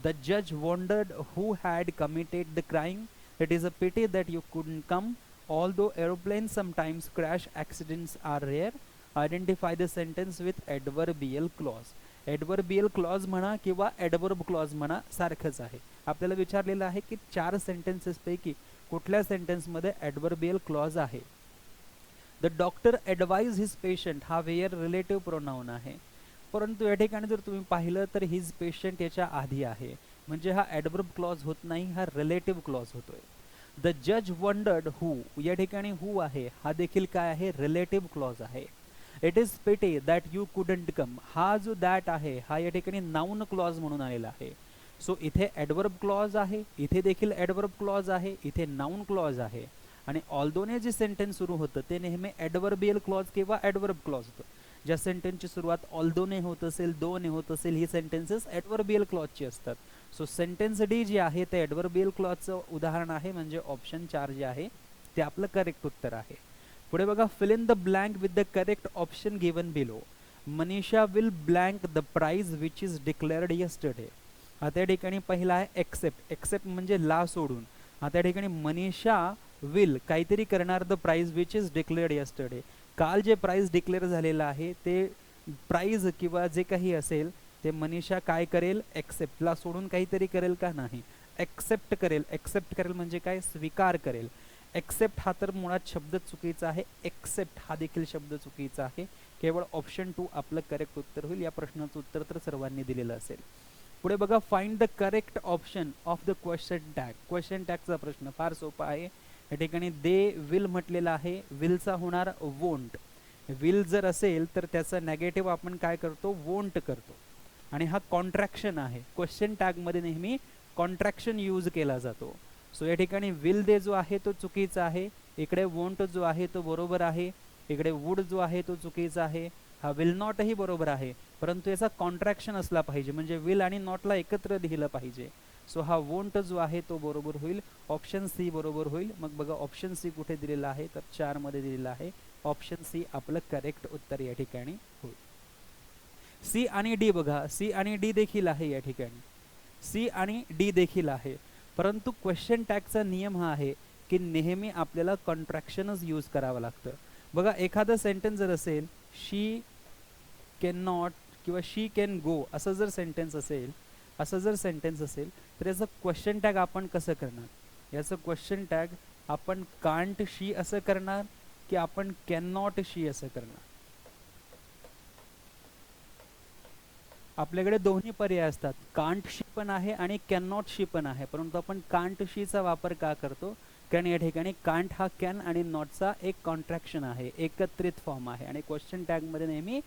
The judge wondered who had committed the crime. It is a pity that you couldn't come. Although aeroplanes sometimes crash, accidents are rare. Identify the sentence with adverbial clause. adverbial clause म्हणा किंवा adverb clause म्हणा सारखंच आहे. आपल्याला विचारलेलं आहे की 4 sentences पैकी कुठल्या सेंटेन्समध्ये adverbial clause आहे. The doctor advise his patient, हा वेअर रिलेटिव्ह प्रोनाउन आहे, परंतु या ठिकाणी जर तुम्ही पाहिलं तर हिज पेशंट याच्या आधी आहे, म्हणजे हा ॲडवर्ब क्लॉज होत नाही, हा रिलेटिव्ह क्लॉज होतोय. द जज वंडर्ड हू, या ठिकाणी हू आहे, हा देखील काय आहे, रिलेटिव्ह क्लॉज आहे. It is pity that you couldn't come, हा जो दॅट आहे हा या ठिकाणी नाउन क्लॉज म्हणून आलेला आहे. सो इथे ॲडवर्ब क्लॉज आहे, इथे देखील ॲडवर्ब क्लॉज आहे, इथे नाउन क्लॉज आहे. आणि ऑल्दोने जे सेंटेन्स सुरू होतं ते नेहमी ॲडवर्बियल क्लॉज किंवा ॲडवर्ब क्लॉज होतं. ज्या सेंटेन्सची सुरुवात ऑल्दोने होत असेल, दोने होत असेल, ही सेंटेन्सेस ॲडवर्बियल क्लॉजची असतात. सो सेंटेन्स डी जे आहे ते ॲडवर्बियल क्लॉजचं उदाहरण आहे, म्हणजे ऑप्शन 4 जे आहे ते आपलं करेक्ट उत्तर आहे. पुढे बघा, fill in the blank with the correct option given below. Manisha will blank the prize which is declared yesterday. आता या ठिकाणी पहिला आहे एक्सेप्ट, एक्सेप्ट म्हणजे ला सोडून. आता या ठिकाणी मनीषा विल काहीतरी करणार, the prize which is declared yesterday, काल जे प्राइज डिक्लेअर झालेलं आहे ते प्राइज किंवा जे काही असेल ते मनीषा काय करेल, एक्सेप्टला सोडून काहीतरी करेल का, नाही, एक्सेप्ट करेल. एक्सेप्ट करेल म्हणजे काय, स्वीकार करेल. एक्सेप्ट हा तर मुळात शब्द चुकीचा आहे, एक्सेप्ट हा देखील शब्द चुकीचा आहे. केवळ ऑप्शन 2 आपलं करेक्ट उत्तर होईल. या प्रश्नाचं उत्तर तर सर्वांनी दिलेलं असेल. पुढे बघा, find the correct option of the question tag. Question टॅगचा प्रश्न फार सोपा आहे. या ठिकाणी दे विल म्हटलेला आहे, विलचा होणार वोंट. विल जर असेल तर त्याचा नेगेटिव्ह आपण काय करतो, वोंट करतो, आणि हा कॉन्ट्रॅक्शन आहे. क्वेश्चन टॅगमध्ये नेहमी कॉन्ट्रॅक्शन यूज केला जातो. सो या ठिकाणी विल दे जो आहे तो चुकीचा आहे, इकडे वोंट जो आहे तो बरोबर आहे, इकडे वुड जो आहे तो चुकीचा आहे, हा विल नॉटही बरोबर आहे, परंतु याचा कॉन्ट्रॅक्शन असला पाहिजे, म्हणजे विल आणि नॉटला एकत्र लिहिलं पाहिजे. सो हा वोंट जो आहे तो बरोबर होईल, ऑप्शन सी बरोबर होईल. मग बघा ऑप्शन सी कुठे दिलेला आहे तर 4 मध्ये दिलेला आहे. ऑप्शन सी आपलं करेक्ट उत्तर या ठिकाणी होईल. सी आणि डी बघा, सी आणि डी देखील आहे या ठिकाणी, सी आणि डी देखील आहे, परंतु क्वेश्चन टॅगचा नियम हा आहे की नेहमी आपल्याला कॉन्ट्रॅक्शनच यूज करावं लागतं. बघा एखादा सेंटेन्स जर असेल, शी कॅन नॉट किंवा शी कॅन गो, असं जर सेंटेन्स असेल, असं जर सेंटेन्स असेल तर याचं क्वेश्चन टॅग आपण कसं करणार, याचं क्वेश्चन टॅग आपण कांट शी असं करणार की आपण कॅन नॉट शी असं करणार. आपल्याकडे दोन्ही पर्याय असतात, कांट शी पण आहे आणि कॅन नॉट शी पण आहे, परंतु आपण कांट शीचा वापर का करतो, कारण या ठिकाणी कांट हा कॅन आणि नॉटचा एक कॉन्ट्रॅक्शन आहे, एकत्रित फॉर्म आहे, आणि क्वेश्चन टॅगमध्ये नेहमी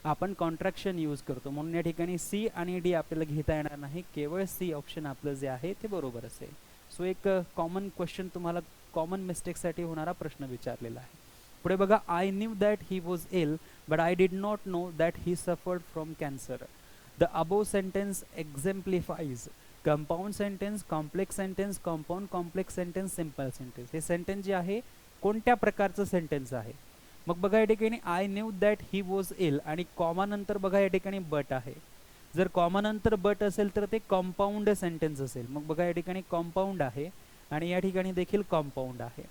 आपण कॉन्ट्रॅक्शन यूज करतो, म्हणून या ठिकाणी सी आणि डी आपल्याला घेता येणार नाही, केवळ सी ऑप्शन आपलं जे आहे ते बरोबर असेल. सो एक कॉमन क्वेश्चन तुम्हाला कॉमन मिस्टेकसाठी होणारा प्रश्न विचारलेला आहे. पुढे बघा, I knew that he was ill but I did not know that he suffered from cancer. The above sentence exemplifies compound sentence, complex sentence, compound complex sentence, simple sentence. हे sentence जे आहे कोणत्या प्रकारचं सेंटेन्स आहे? मग बघा या ठिकाणी I knew that he was ill आणि कॉमा नंतर बघा या ठिकाणी बट आहे. जर कॉमा नंतर बट असेल तर ते कॉम्पाऊंड सेंटेन्स असेल. मग बघा या ठिकाणी कॉम्पाऊंड आहे आणि या ठिकाणी देखील कॉम्पाऊंड आहे.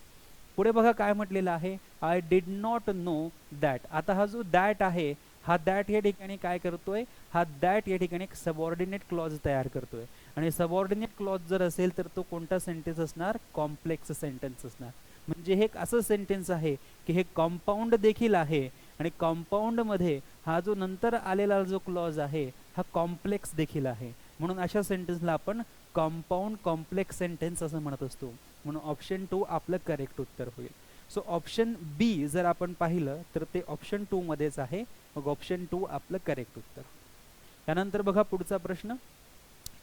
पुढे बघा काय म्हटलेलं आहे, I did not know that. आता हा जो दॅट आहे, हा दॅट या ठिकाणी काय करतोय, हा दॅट या ठिकाणी एक सबऑर्डिनेट क्लॉज तयार करतोय आणि सबऑर्डिनेट क्लॉज जर असेल तर तो कोणता सेंटेन्स असणार, कॉम्प्लेक्स सेंटेन्स असणार. म्हणजे हे एक असं सेंटेन्स आहे की हे कॉम्पाऊंड देखील आहे आणि कॉम्पाऊंड मध्ये हा जो नंतर आलेला जो क्लॉज आहे हा कॉम्प्लेक्स देखील आहे, म्हणून अशा सेंटेन्सला आपण कॉम्पाऊंड कॉम्प्लेक्स सेंटेन्स असं म्हणत असतो. म्हणून ऑप्शन 2 आपलं करेक्ट उत्तर होईल. सो ऑप्शन बी जर आपण पाहिलं तर ते ऑप्शन 2 मध्येच आहे, मग ऑप्शन 2 आपलं करेक्ट उत्तर. त्यानंतर बघा पुढचा प्रश्न,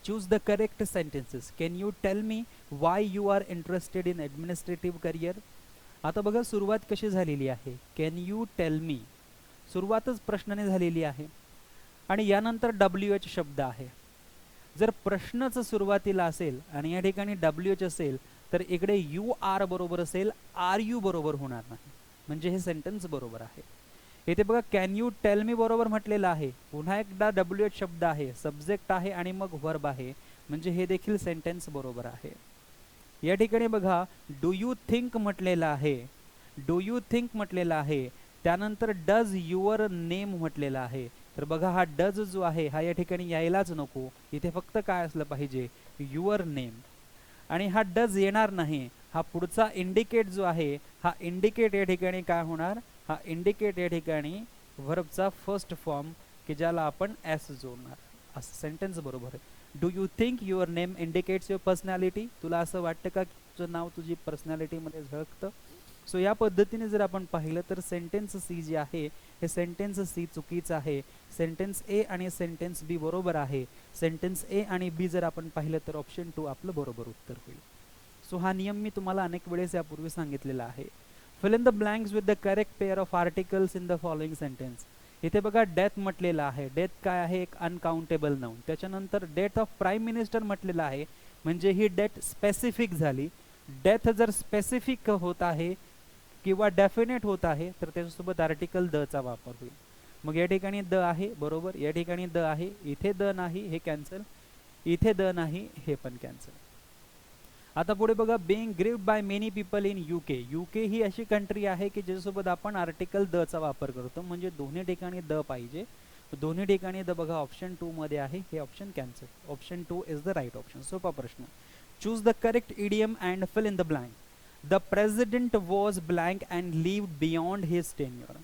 choose the correct sentences. Can you tell me why you are interested in administrative career. आता बघा सुरुवात कशी झालेली आहे, कॅन यू टेल मी, सुरुवातच प्रश्नाने झालेली आहे आणि यानंतर WH शब्द आहे. जर प्रश्नच सुरुवातीला असेल आणि या ठिकाणी WH असेल तर इकडे यू आर बरोबर असेल, आर यू बरोबर होणार नाही, म्हणजे हे सेंटेन्स बरोबर आहे. इथे बघा कॅन यू टेल मी बरोबर म्हटलेलं आहे, पुन्हा एकदा WH शब्द आहे, सब्जेक्ट आहे आणि मग वर्ब आहे, म्हणजे हे देखील सेंटेन्स बरोबर आहे. या ठिकाणी बघा डू यू थिंक म्हटलेलं आहे, डू यू थिंक म्हटलेलं आहे, त्यानंतर डज युअर नेम म्हटलेला आहे. तर बघा हा डज जो आहे हा या ठिकाणी यायलाच नको, इथे फक्त काय असलं पाहिजे, युअर नेम. आणि हा डज येणार नाही, हा पुढचा इंडिकेट जो आहे हा इंडिकेट या ठिकाणी काय होणार, हा इंडिकेट या ठिकाणी व्हर्बचा फर्स्ट फॉर्म की ज्याला आपण एस जोडणार, असं सेंटेन्स बरोबर आहे. Do you think your name indicates your personality. तुला असं वाटतं का तुझं नाव तुझी पर्सनॅलिटीमध्ये झळकतं. सो या पद्धतीने जर आपण पाहिलं तर सेंटेन्स सी जे आहे हे सेंटेन्स सी चुकीचं आहे, सेंटेन्स ए आणि सेंटेन्स बी बरोबर आहे. सेंटेन्स ए आणि बी जर आपण पाहिलं तर ऑप्शन 2 आपलं बरोबर उत्तर होईल. सो हा नियम मी तुम्हाला अनेक वेळेस यापूर्वी सांगितलेला आहे. Fill in the blanks with the correct pair of articles in the following sentence. इथे बघा डेथ म्हटलेलं आहे, डेथ काय आहे, एक अनकाउंटेबल नाउन. त्याच्यानंतर डेथ ऑफ प्राईम मिनिस्टर म्हटलेलं आहे, म्हणजे ही डेथ स्पेसिफिक झाली. डेथ जर स्पेसिफिक होत आहे किंवा डेफिनेट होत आहे तर त्याच्यासोबत आर्टिकल द चा वापर होईल. मग या ठिकाणी द आहे बरोबर, या ठिकाणी द आहे, इथे द नाही हे कॅन्सल, इथे द नाही हे पण कॅन्सल. आता पुढे बघा, being grieved by many people in UK. UK ही अशी कंट्री आहे की ज्याच्यासोबत आपण आर्टिकल द चा वापर करतो, म्हणजे दोन्ही ठिकाणी द पाहिजे. दोन्ही ठिकाणी द बघा ऑप्शन 2 मध्ये आहे, हे option cancel. Option 2 is the right option. सोपा प्रश्न. Choose the correct idiom and fill in the blank. The president was blank and lived beyond his tenure.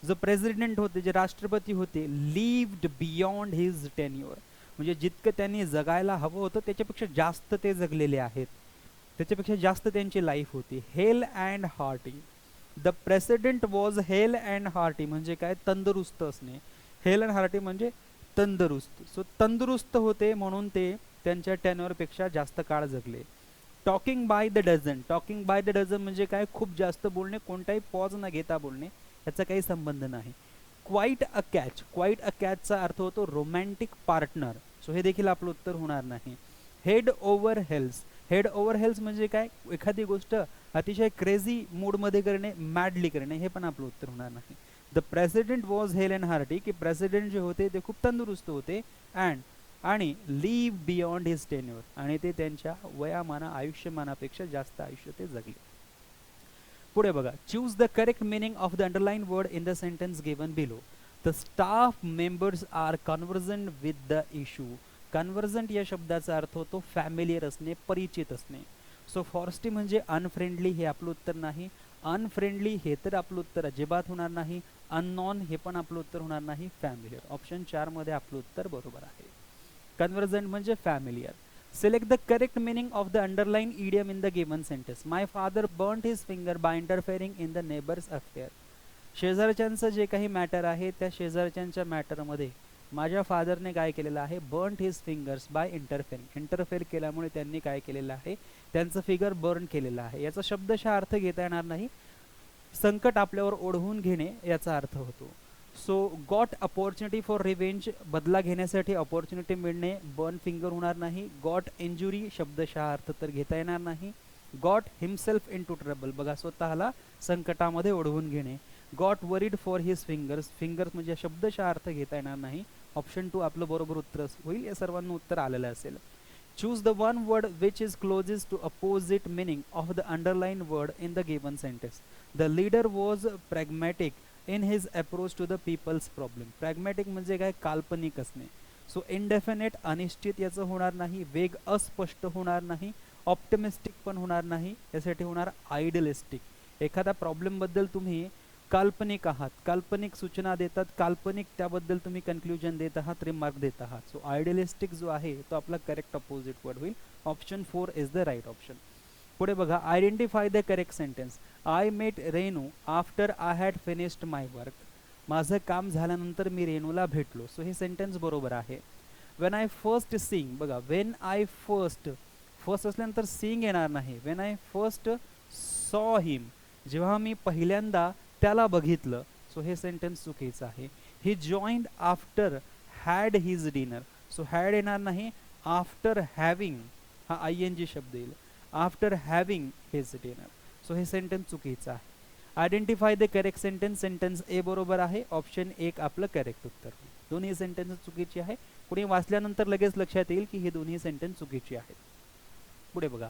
जो प्रेसिडेंट होते, जे राष्ट्रपती होते, लिव्ड बियॉन्ड हिज टेन्युअर, म्हणजे जितकं त्यांनी जगायला हवं होतं त्याच्यापेक्षा जास्त ते जगलेले आहेत, त्याच्यापेक्षा जास्त त्यांची लाईफ होती. Hale and hearty. The president was hale and hearty म्हणजे काय, तंदुरुस्त असणे. हेल अँड हार्टी म्हणजे तंदुरुस्त. सो तंदुरुस्त होते म्हणून ते त्यांच्या टेन्युअरपेक्षा जास्त काळ जगले. Talking by the dozen. Talking by the dozen म्हणजे काय, खूप जास्त बोलणे, कोणताही पॉज न घेता बोलणे, याचा काही संबंध नाही. Quite a catch. Quite a कॅचचा अर्थ होतो रोमॅन्टिक पार्टनर. सो हे देखील आपलं उत्तर होणार नाही. Head over heels. Head over heels म्हणजे काय, एखादी गोष्ट अतिशय क्रेझी मूडमध्ये करणे, मॅडली करणे, हे पण आपलं उत्तर होणार नाही. The president was hale and hearty की प्रेसिडेंट जे होते ते खूप तंदुरुस्त होते, अँड आणि लिव्ह बियॉन्ड हिज टेन्युअर आणि ते त्यांच्या वयामाना आयुष्यमानापेक्षा जास्त आयुष्य ते जगले. पुढे बघा, choose the correct meaning of the underline word in the sentence given below. The staff members are convergent with the issue. Convergent या शब्दाचा अर्थ होतो फॅमिलियर असणे, परिचित असणे. सो फॉरेस्टी म्हणजे अनफ्रेंडली, हे आपलं उत्तर नाही. अनफ्रेंडली हे तर आपलं उत्तर अजिबात होणार नाही. अननोन हे पण आपलं उत्तर होणार नाही. फॅमिलियर. ऑप्शन 4 मध्ये आपलं उत्तर बरोबर आहे. कन्व्हर्जंट म्हणजे familiar. Select the correct meaning of the underline idiom in the given sentence. My father burnt his finger by interfering in the neighbours affair. शेजारच्यांचं जे काही मॅटर आहे त्या शेजारच्यांच्या मॅटरमध्ये माझ्या फादरने काय केलेलं आहे, burned his fingers by interfere केल्यामुळे त्यांनी काय केलेलं आहे, त्यांचं फिगर बर्न केलेलं आहे. याचा शब्दशः अर्थ घेता येणार नाही, संकट आपल्यावर ओढवून घेणे याचा अर्थ होतो. So got opportunity for revenge, बदला घेण्यासाठी अपॉर्च्युनिटी मिळणे, बर्न फिंगर होणार नाही. गॉट इंजुरी शब्दशः अर्थ तर घेता येणार नाही. Got himself into trouble, बघा स्वतःला संकटामध्ये ओढवून घेणे. Got worried for his fingers, fingers म्हणजे शब्दशः अर्थ घेता येणार नाही. ऑप्शन 2 आपलं बरोबर उत्तर होईल. या सर्वांना उत्तर आलेलं असेल. Choose the one word which is closest to opposite meaning of the underlined word in the given sentence. The leader was pragmatic in his approach to the people's problem. Pragmatic म्हणजे काय, काल्पनिक असणे. सो इनडेफिनेट अनिश्चित याचं होणार नाही. वेग अस्पष्ट होणार नाही. ऑप्टिमिस्टिक पण होणार नाही. यासाठी होणार आयडियलिस्टिक. एखादा प्रॉब्लेम बद्दल तुम्ही काल्पनिक आहात, काल्पनिक सूचना देतात, काल्पनिक त्याबद्दल तुम्ही कन्क्लुजन देत आहात, रिमार्क देत आहात. सो आयडियलिस्टिक जो आहे तो आपला करेक्ट अपोजिट वर्ड होईल. Option 4 is the right option. पुढे बघा, identify the correct sentence. I met Renu after I had finished my work. माझं काम झाल्यानंतर मी रेनूला भेटलो. सो हे सेंटेन्स बरोबर आहे. वेन आय फर्स्ट सिंग, बघा वेन आय फर्स्ट असल्यानंतर सिंग येणार नाही. वेन आय फर्स्ट सॉ हिम, जेव्हा मी पहिल्यांदा त्याला बघितलं. सो हे सेंटेन्स चुकीचं आहे. He joined after had his dinner. So had येणार नाही. आफ्टर हॅविंग हा ING शब्द येईल. After having his dinner. So हे सेंटेन्स चुकीचं आहे. Identify the correct sentence. Sentence A बरोबर आहे. ऑप्शन 1 आपलं करेक्ट उत्तर. दोन्ही सेंटेन्स चुकीची आहे. पुढे वाचल्यानंतर लगेच लक्षात येईल की हे दोन्ही सेंटेन्स चुकीची आहेत. पुढे बघा,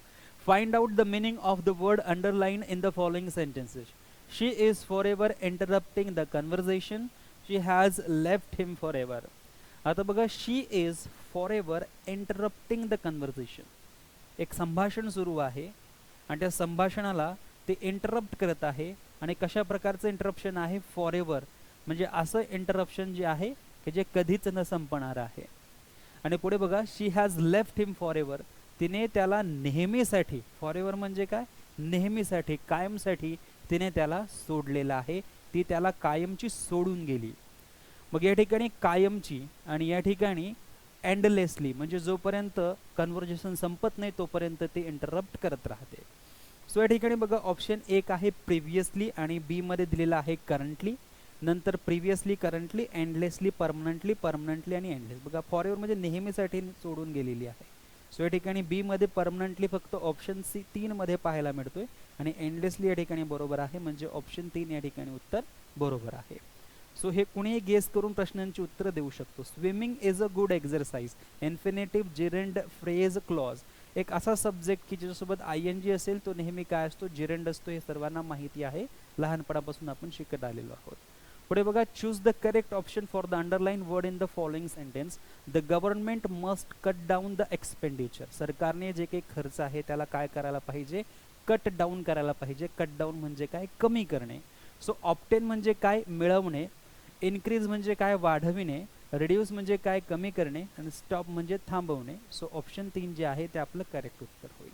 find out the meaning of the word underline in the following sentences. She is forever interrupting the conversation. She has left him forever. आता बघा, she is forever interrupting the conversation. एक संभाषण सुरू आहे आणि त्या संभाषणाला ते इंटरप्ट करत आहे. आणि कशा प्रकारचं इंटरप्शन आहे, फॉरेवर, म्हणजे असं इंटरप्शन जे आहे की जे कधीच न संपणार आहे. आणि पुढे बघा, शी हॅज लेफ्ट हिम फॉरेवर, तिने त्याला नेहमीसाठी, फॉरेवर म्हणजे काय, नेहमीसाठी, कायमसाठी तिने त्याला सोडलेला आहे. ती त्याला कायमची सोडून गेली. मग या ठिकाणी कायमची आणि या ठिकाणी एंडलेसली, म्हणजे जोपर्यंत कन्व्हर्सेशन संपत नाही तोपर्यंत ते इंटरप्ट करत राहते. सो या ठिकाणी बघा, ऑप्शन 1 आहे प्रिव्हियसली आणि बी मध्ये दिलेला आहे करंटली. नंतर प्रिव्हियसली, करंटली, एंडलेसली, परमनंटली आणि एंडलेस. बघा, फॉरएव्हर म्हणजे नेहमीसाठी सोडून गेलेली आहे. सो या ठिकाणी बी मध्ये परमनंटली फक्त ऑप्शन 3 मध्ये पाहायला मिळतोय आणि एंडलेसली या ठिकाणी बरोबर आहे, म्हणजे ऑप्शन 3 या ठिकाणी उत्तर बरोबर आहे. सो हे कुणीही गेस करून प्रश्नांची उत्तर देऊ शकतो. Swimming is a good exercise. Infinitive, gerund, phrase, clause. एक असा सब्जेक्ट की ज्याच्यासोबत ING असेल तो नेहमी काय असतो, जिरेंड असतो. हे सर्वांना माहिती आहे, लहानपणापासून आपण शिकत आलेलो आहोत. पुढे बघा, choose the correct option for the underline word in the following sentence. The government must cut down the expenditure. सरकारने जे काही खर्च आहे त्याला काय करायला पाहिजे, कट डाऊन करायला पाहिजे. कट डाऊन म्हणजे काय, कमी करणे. सो ऑप्टेन म्हणजे काय, मिळवणे. इन्क्रीज म्हणजे काय, वाढविणे. रिड्यूस म्हणजे काय, कमी करणे. आणि स्टॉप म्हणजे थांबवणे. सो ऑप्शन 3 जे आहे ते आपलं करेक्ट उत्तर होईल.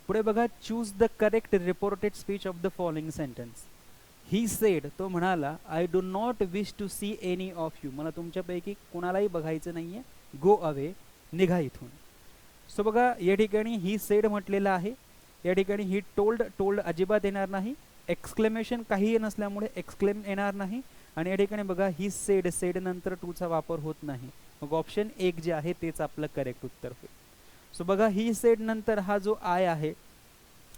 पुढे बघा, choose the correct reported speech of the following sentence. He said, तो म्हणाला, I do not wish to see any of you. मला तुमच्यापैकी कोणालाही बघायचं नाहीये. गो अवे, निघा इथून. सो बघा, या ठिकाणी ही सेड म्हटलेलं आहे. या ठिकाणी ही टोल्ड अजिबात येणार नाही. एक्सक्लेमेशन काही नसल्यामुळे एक्सक्लेम येणार नाही. आणि या ठिकाणी बघा, ही सेड नंतर टूचा वापर होत नाही. मग ऑप्शन 1 जे आहे तेच आपलं करेक्ट उत्तर होईल. सो बघा, ही सेड नंतर हा जो आय आहे,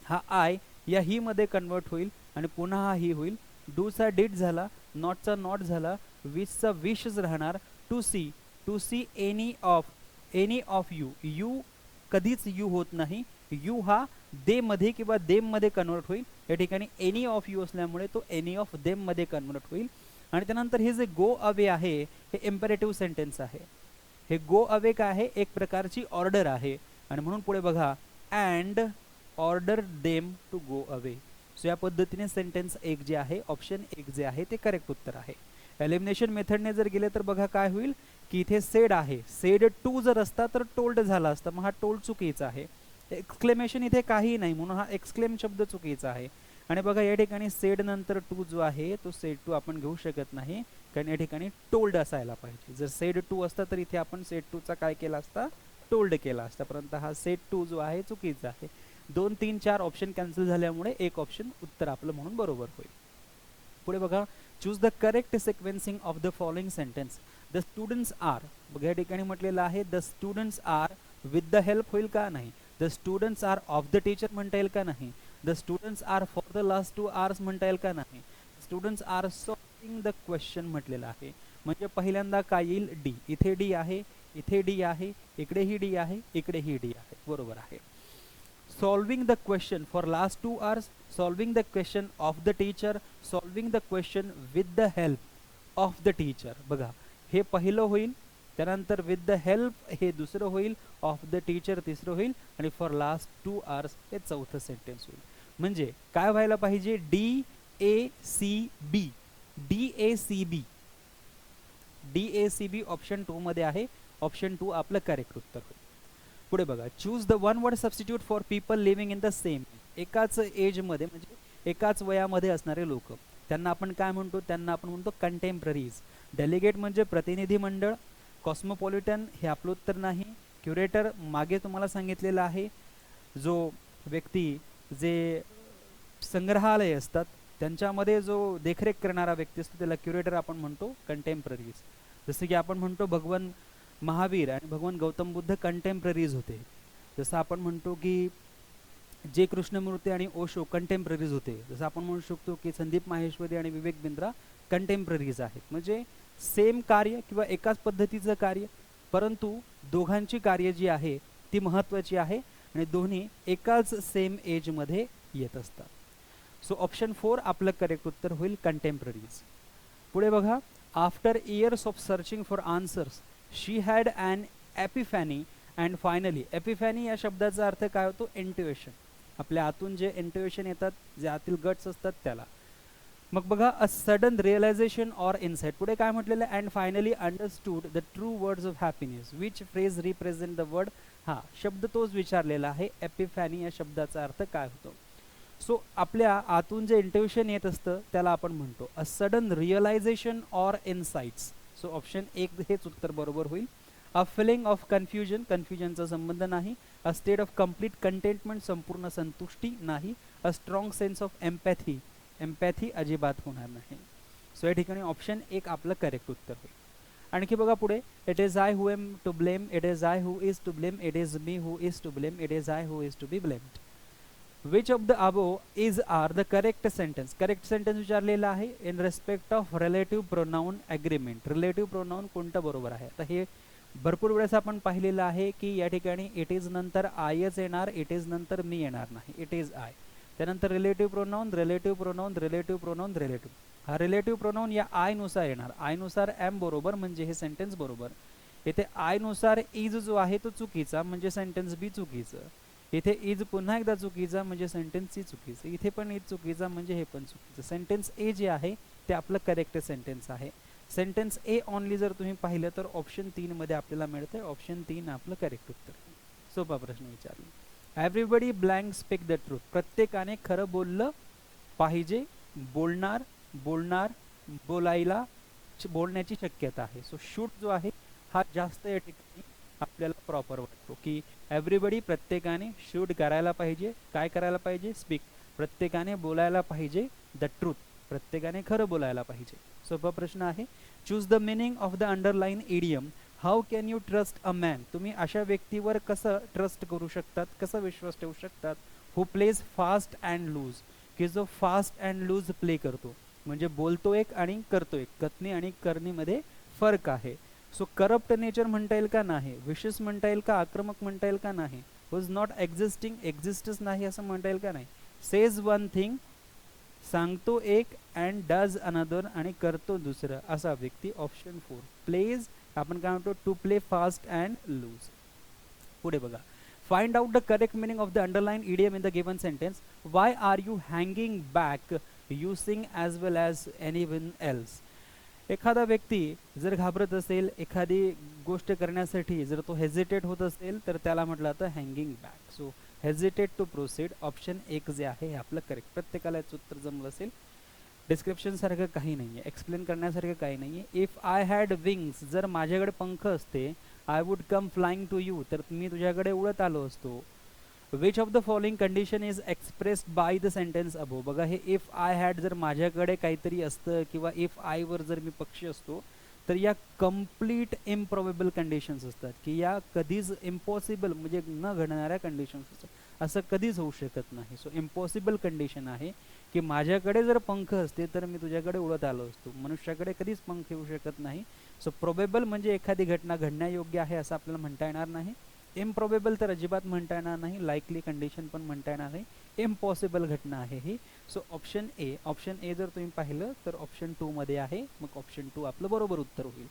हा आय या ही मध्ये कन्वर्ट होईल आणि पुन्हा हा ही होईल. डूचा डिड झाला, नॉटचा नॉट झाला, विशचा विशच राहणार. To see any of you. You कधीच यू होत नाही. यू हा दे मध्ये किंवा देम मध्ये कन्वर्ट होईल. या ठिकाणी एनी ऑफ यू असल्यामुळे तो एनी ऑफ देम मध्ये कन्वर्ट होईल. आणि त्यानंतर हे जे गो अवे आहे हे इम्पेरेटिव्ह सेंटेन्स आहे. हे गो अवे काय आहे, एक प्रकारची ऑर्डर आहे. आणि म्हणून पुढे बघा, and order them to go away. So या पद्धतीने सेंटेन्स 1 जे आहे, ऑप्शन 1 जे आहे ते करेक्ट उत्तर आहे. एलिमिनेशन मेथडने जर गेले तर बघा काय होईल की इथे सेड आहे. सेड टू जर असता तर टोल्ड झाला असता. मग हा टोल्ड चुकीचा आहे. एक्सक्लेमेशन इथे काही नाही म्हणून हा एक्सक्लेम शब्द चुकीचा आहे. आणि बघा या ठिकाणी सेड नंतर टू जो आहे तो सेड टू आपण घेऊ शकत नाही, कारण या ठिकाणी टोल्ड असायला पाहिजे. जर सेड टू असता तर इथे आपण सेड टूचा काय केला असता, टोल्ड केला असता, परंतु हा सेड टू जो आहे चुकीचा आहे. 2 3 4 ऑप्शन कॅन्सल झाल्यामुळे एक ऑप्शन उत्तर आपलं म्हणून बरोबर होईल. पुढे बघा, choose the correct sequencing of the following sentence. The students are, बघा या ठिकाणी म्हटलेलं आहे the students are with the help होईल का नाही, the students are of the teacher म्हणता येईल का नाही, the students are for the last 2 hours म्हणता येईल का नाही, students are solving the question म्हटलेलं आहे. म्हणजे पहिल्यांदा काय येईल, डी. इथे डी आहे, इथे डी आहे, इकडेही डी आहे, इकडेही डी आहे, बरोबर आहे. Solving the question for last 2 hours, solving the question of the teacher, solving the question with the help of the teacher. बघा हे पहिलं होईल, त्यानंतर विथ द हेल्प हे दुसरं होईल, ऑफ द टीचर तिसरं होईल, आणि फॉर लास्ट 2 hours हे चौथं सेंटेन्स होईल. म्हणजे काय व्हायला पाहिजे, D A C B, D A C B, D A C B option 2 मध्ये आहे. ऑप्शन 2 आपलं करेक्ट उत्तर होईल. पुढे बघा, choose the one word substitute for people living in the same, एकाच एज मध्ये म्हणजे एकाच वयामध्ये असणारे लोक, त्यांना आपण काय म्हणतो, त्यांना आपण म्हणतो कंटेम्पररीज. डेलिगेट म्हणजे प्रतिनिधी मंडळ, कॉस्मोपॉलिटन हे आपलं उत्तर नाही. क्युरेटर मागे तुम्हाला सांगितलेलं आहे, जो व्यक्ती जे संग्रहालय असतात त्यांच्यामध्ये जो देखरेख करणारा व्यक्ती असतो त्याला क्युरेटर आपण म्हणतो कंटेम्पररीज. जसं की आपण म्हणतो भगवान महावीर आणि भगवान गौतम बुद्ध कंटेम्पररीज होते, जसं आपण म्हणतो की जे कृष्णमूर्ती आणि ओशो कंटेम्पररीज होते, जसं आपण म्हणू शकतो की संदीप माहेश्वरी आणि विवेक बिंद्रा कंटेम्पररीज आहेत. म्हणजे सेम कार्य किंवा एकाच पद्धतीचं कार्य, परंतु दोघांची कार्य जी आहे ती महत्त्वाची आहे आणि दोन्ही एकाच सेम एजमध्ये येत असतात. सो ऑप्शन 4 आपलं करेक्ट उत्तर होईल कंटेम्पररीज. पुढे बघा, after years of searching for answers she had an epiphany and finally. Epiphany या शब्दाचा अर्थ काय होतो, इंट्युएशन. आपल्या आतून जे इंट्युएशन येतात, जे आतील गट्स असतात त्याला. मग बघा, a sudden realisation or insight. पुढे काय म्हटलेलं, and finally understood the true words of happiness which phrase represent the word. हा शब्द तोच विचारलेला आहे, एपिफॅनी या शब्दाचा अर्थ काय होतो. सो आपल्या आतून जे इंट्युएशन येत असतं त्याला आपण म्हणतो a sudden realisation or insights. So option 1 हेच उत्तर बरोबर होईल. अ फिलिंग ऑफ कन्फ्युजन, कन्फ्युजनचा संबंध नाही. A state of complete contentment, संपूर्ण संतुष्टी नाही. A strong sense of empathy, empathy अजिबात होणार नाही. सो या ठिकाणी ऑप्शन 1 आपलं करेक्ट उत्तर होईल. आणखी बघा पुढे, it is I who am to blame, it is I who is to blame, it is me who is to blame, it is I who is to be blamed. Which of the above is are the correct sentence. Correct sentence विचारलेला आहे in respect of relative pronoun agreement. Relative pronoun कोणतं बरोबर आहे. आता हे भरपूर वेळेस आपण पाहिलेलं आहे की या ठिकाणी इट इज नंतर आयच येणार, इट इज नंतर मी येणार नाही, इट इज आय. त्यानंतर relative pronoun, relative pronoun, relative pronoun, relative. हा रिलेटिव्ह प्रोनाउन या आय नुसार येणार, आय नुसार एम बरोबर म्हणजे हे सेंटेन्स बरोबर. इथे आय नुसार इज जो आहे तो चुकीचा म्हणजे सेंटेन्स बी चुकीचं. इथे इज पुन्हा एकदा चुकीचा म्हणजे सेंटेन्स सी चुकीचं. इथे पण इज चुकीचा म्हणजे हे पण चुकीचं. सेंटेन्स ए जे आहे ते आपलं करेक्ट सेंटेन्स आहे. सेंटेन्स ए ओनली जर तुम्ही पाहिलं तर ऑप्शन 3 मध्ये आपल्याला मिळतंय. ऑप्शन 3 आपलं करेक्ट उत्तर. सोपा प्रश्न विचारला. Everybody blank speak the truth. प्रत्येकाने खरं बोललं पाहिजे. बोलणार, बोलणार, बोलायला, बोलण्याची शक्यता आहे. सो शूट जो आहे हा जास्त या ठिकाणी आपल्याला प्रॉपर वाटतो की एव्हरीबडी प्रत्येकाने शूट करायला पाहिजे. काय करायला पाहिजे, स्पीक. प्रत्येकाने बोलायला पाहिजे द ट्रूथ, प्रत्येकाने खरं बोलायला पाहिजे. सोपा प्रश्न आहे. Choose the meaning of the underline idiom. How can you trust a man. तुम्ही अशा व्यक्तीवर कसं ट्रस्ट करू शकतात, कसं विश्वास ठेवू शकतात. Who plays fast and loose, की जो फास्ट अँड लूज प्ले करतो. म्हणजे बोलतो एक आणि करतो एक, कथनी आणि करणीमध्ये फरक आहे. सो करप्ट नेचर म्हणता येईल का नाही, विशेष म्हणता येईल का, आक्रमक म्हणता येईल का नाही. वॉज नॉट एक्झिस्टिंग, एक्झिस्टच नाही असं म्हणता येईल का नाही. सेज वन थिंग, सांगतो एक, अँड डज अनदर आणि करतो दुसरं असा व्यक्ती. ऑप्शन 4 प्लेज आपण काय म्हणतो to play fast and loose. पुढे बघा, find out the correct meaning of the underline idiom in the given sentence. Why are you hanging back you sing as well as anyone else. एखादा व्यक्ती जर घाबरत असेल, एखादी गोष्ट करण्यासाठी जर तो हेजिटेट होत असेल तर त्याला म्हटलं जातं hanging back. So hesitate to proceed. Option एक जे आहे हे आपलं करेक्ट. प्रत्येकाला याचं उत्तर जमलं असेल. डिस्क्रिप्शन सारखं काही नाही आहे, एक्सप्लेन करण्यासारखं काही नाही आहे. इफ आय हॅड विंग्स, जर माझ्याकडे पंख असते, I would come flying to you, तर मी तुझ्याकडे उडत आलो असतो. Which of the following condition is expressed by the sentence above. बघा हे इफ आय हॅड, जर माझ्याकडे काहीतरी असतं किंवा इफ आय वर जर मी पक्षी असतो, तर या कम्प्लीट इम्प्रॉबेबल कंडिशन्स असतात, की या कधीच इम्पॉसिबल म्हणजे न घडणाऱ्या कंडिशन्स असतात. असं कधीच होऊ शकत नाही. सो इम्पॉसिबल कंडिशन आहे की माझ्याकडे जर पंख असते तर मी तुझ्याकडे उडत आलो असतो. मनुष्याकडे कधीच पंख येऊ शकत नाही. सो प्रोबेबल म्हणजे एखादी घटना घडण्यायोग्य आहे असं आपल्याला म्हणता येणार नाही. इम्प्रॉबेबल तर अजिबात म्हणता येणार नाही. लाईकली कंडिशन पण म्हणता येणार नाही. इम्पॉसिबल घटना आहे ही. सो ऑप्शन ए जर तुम्ही पाहिलं तर ऑप्शन 2 मध्ये आहे. मग ऑप्शन 2 आपलं बरोबर उत्तर होईल.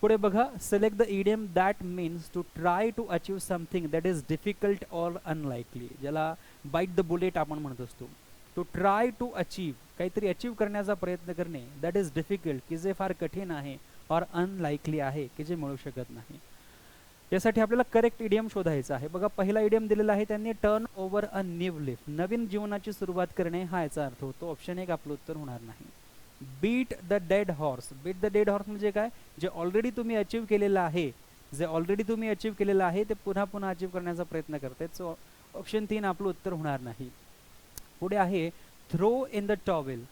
पुढे बघा, select the idiom that means to try to achieve something that is difficult or unlikely. ज्याला बाईट द बुलेट आपण म्हणत असतो. टू ट्राय टू अचीव, काहीतरी अचीव करण्याचा प्रयत्न करणे, दॅट इज डिफिकल्ट, की जे फार कठीण आहे, और अनलाइकली आहे, की जे मिळू शकत नाही. यासाठी आपल्याला करेक्ट इडियम शोधायचा आहे. बघा पहिला इडियम दिलेला आहे त्यांनी, turn over a new leaf, नवीन जीवनाची सुरुवात करणे हा याचा अर्थ होतो. ऑप्शन 1 आपलं उत्तर होणार नाही. Beat the dead horse, beat the dead horse म्हणजे काय, जे ऑलरेडी तुम्ही अचीव केलेलं आहे, जे ऑलरेडी तुम्ही अचीव केलेलं आहे ते पुन्हा पुन्हा अचीव करण्याचा प्रयत्न करतायत. सो ऑप्शन 3 आपलं उत्तर होणार नाही. पुढे आहे throw in the towel.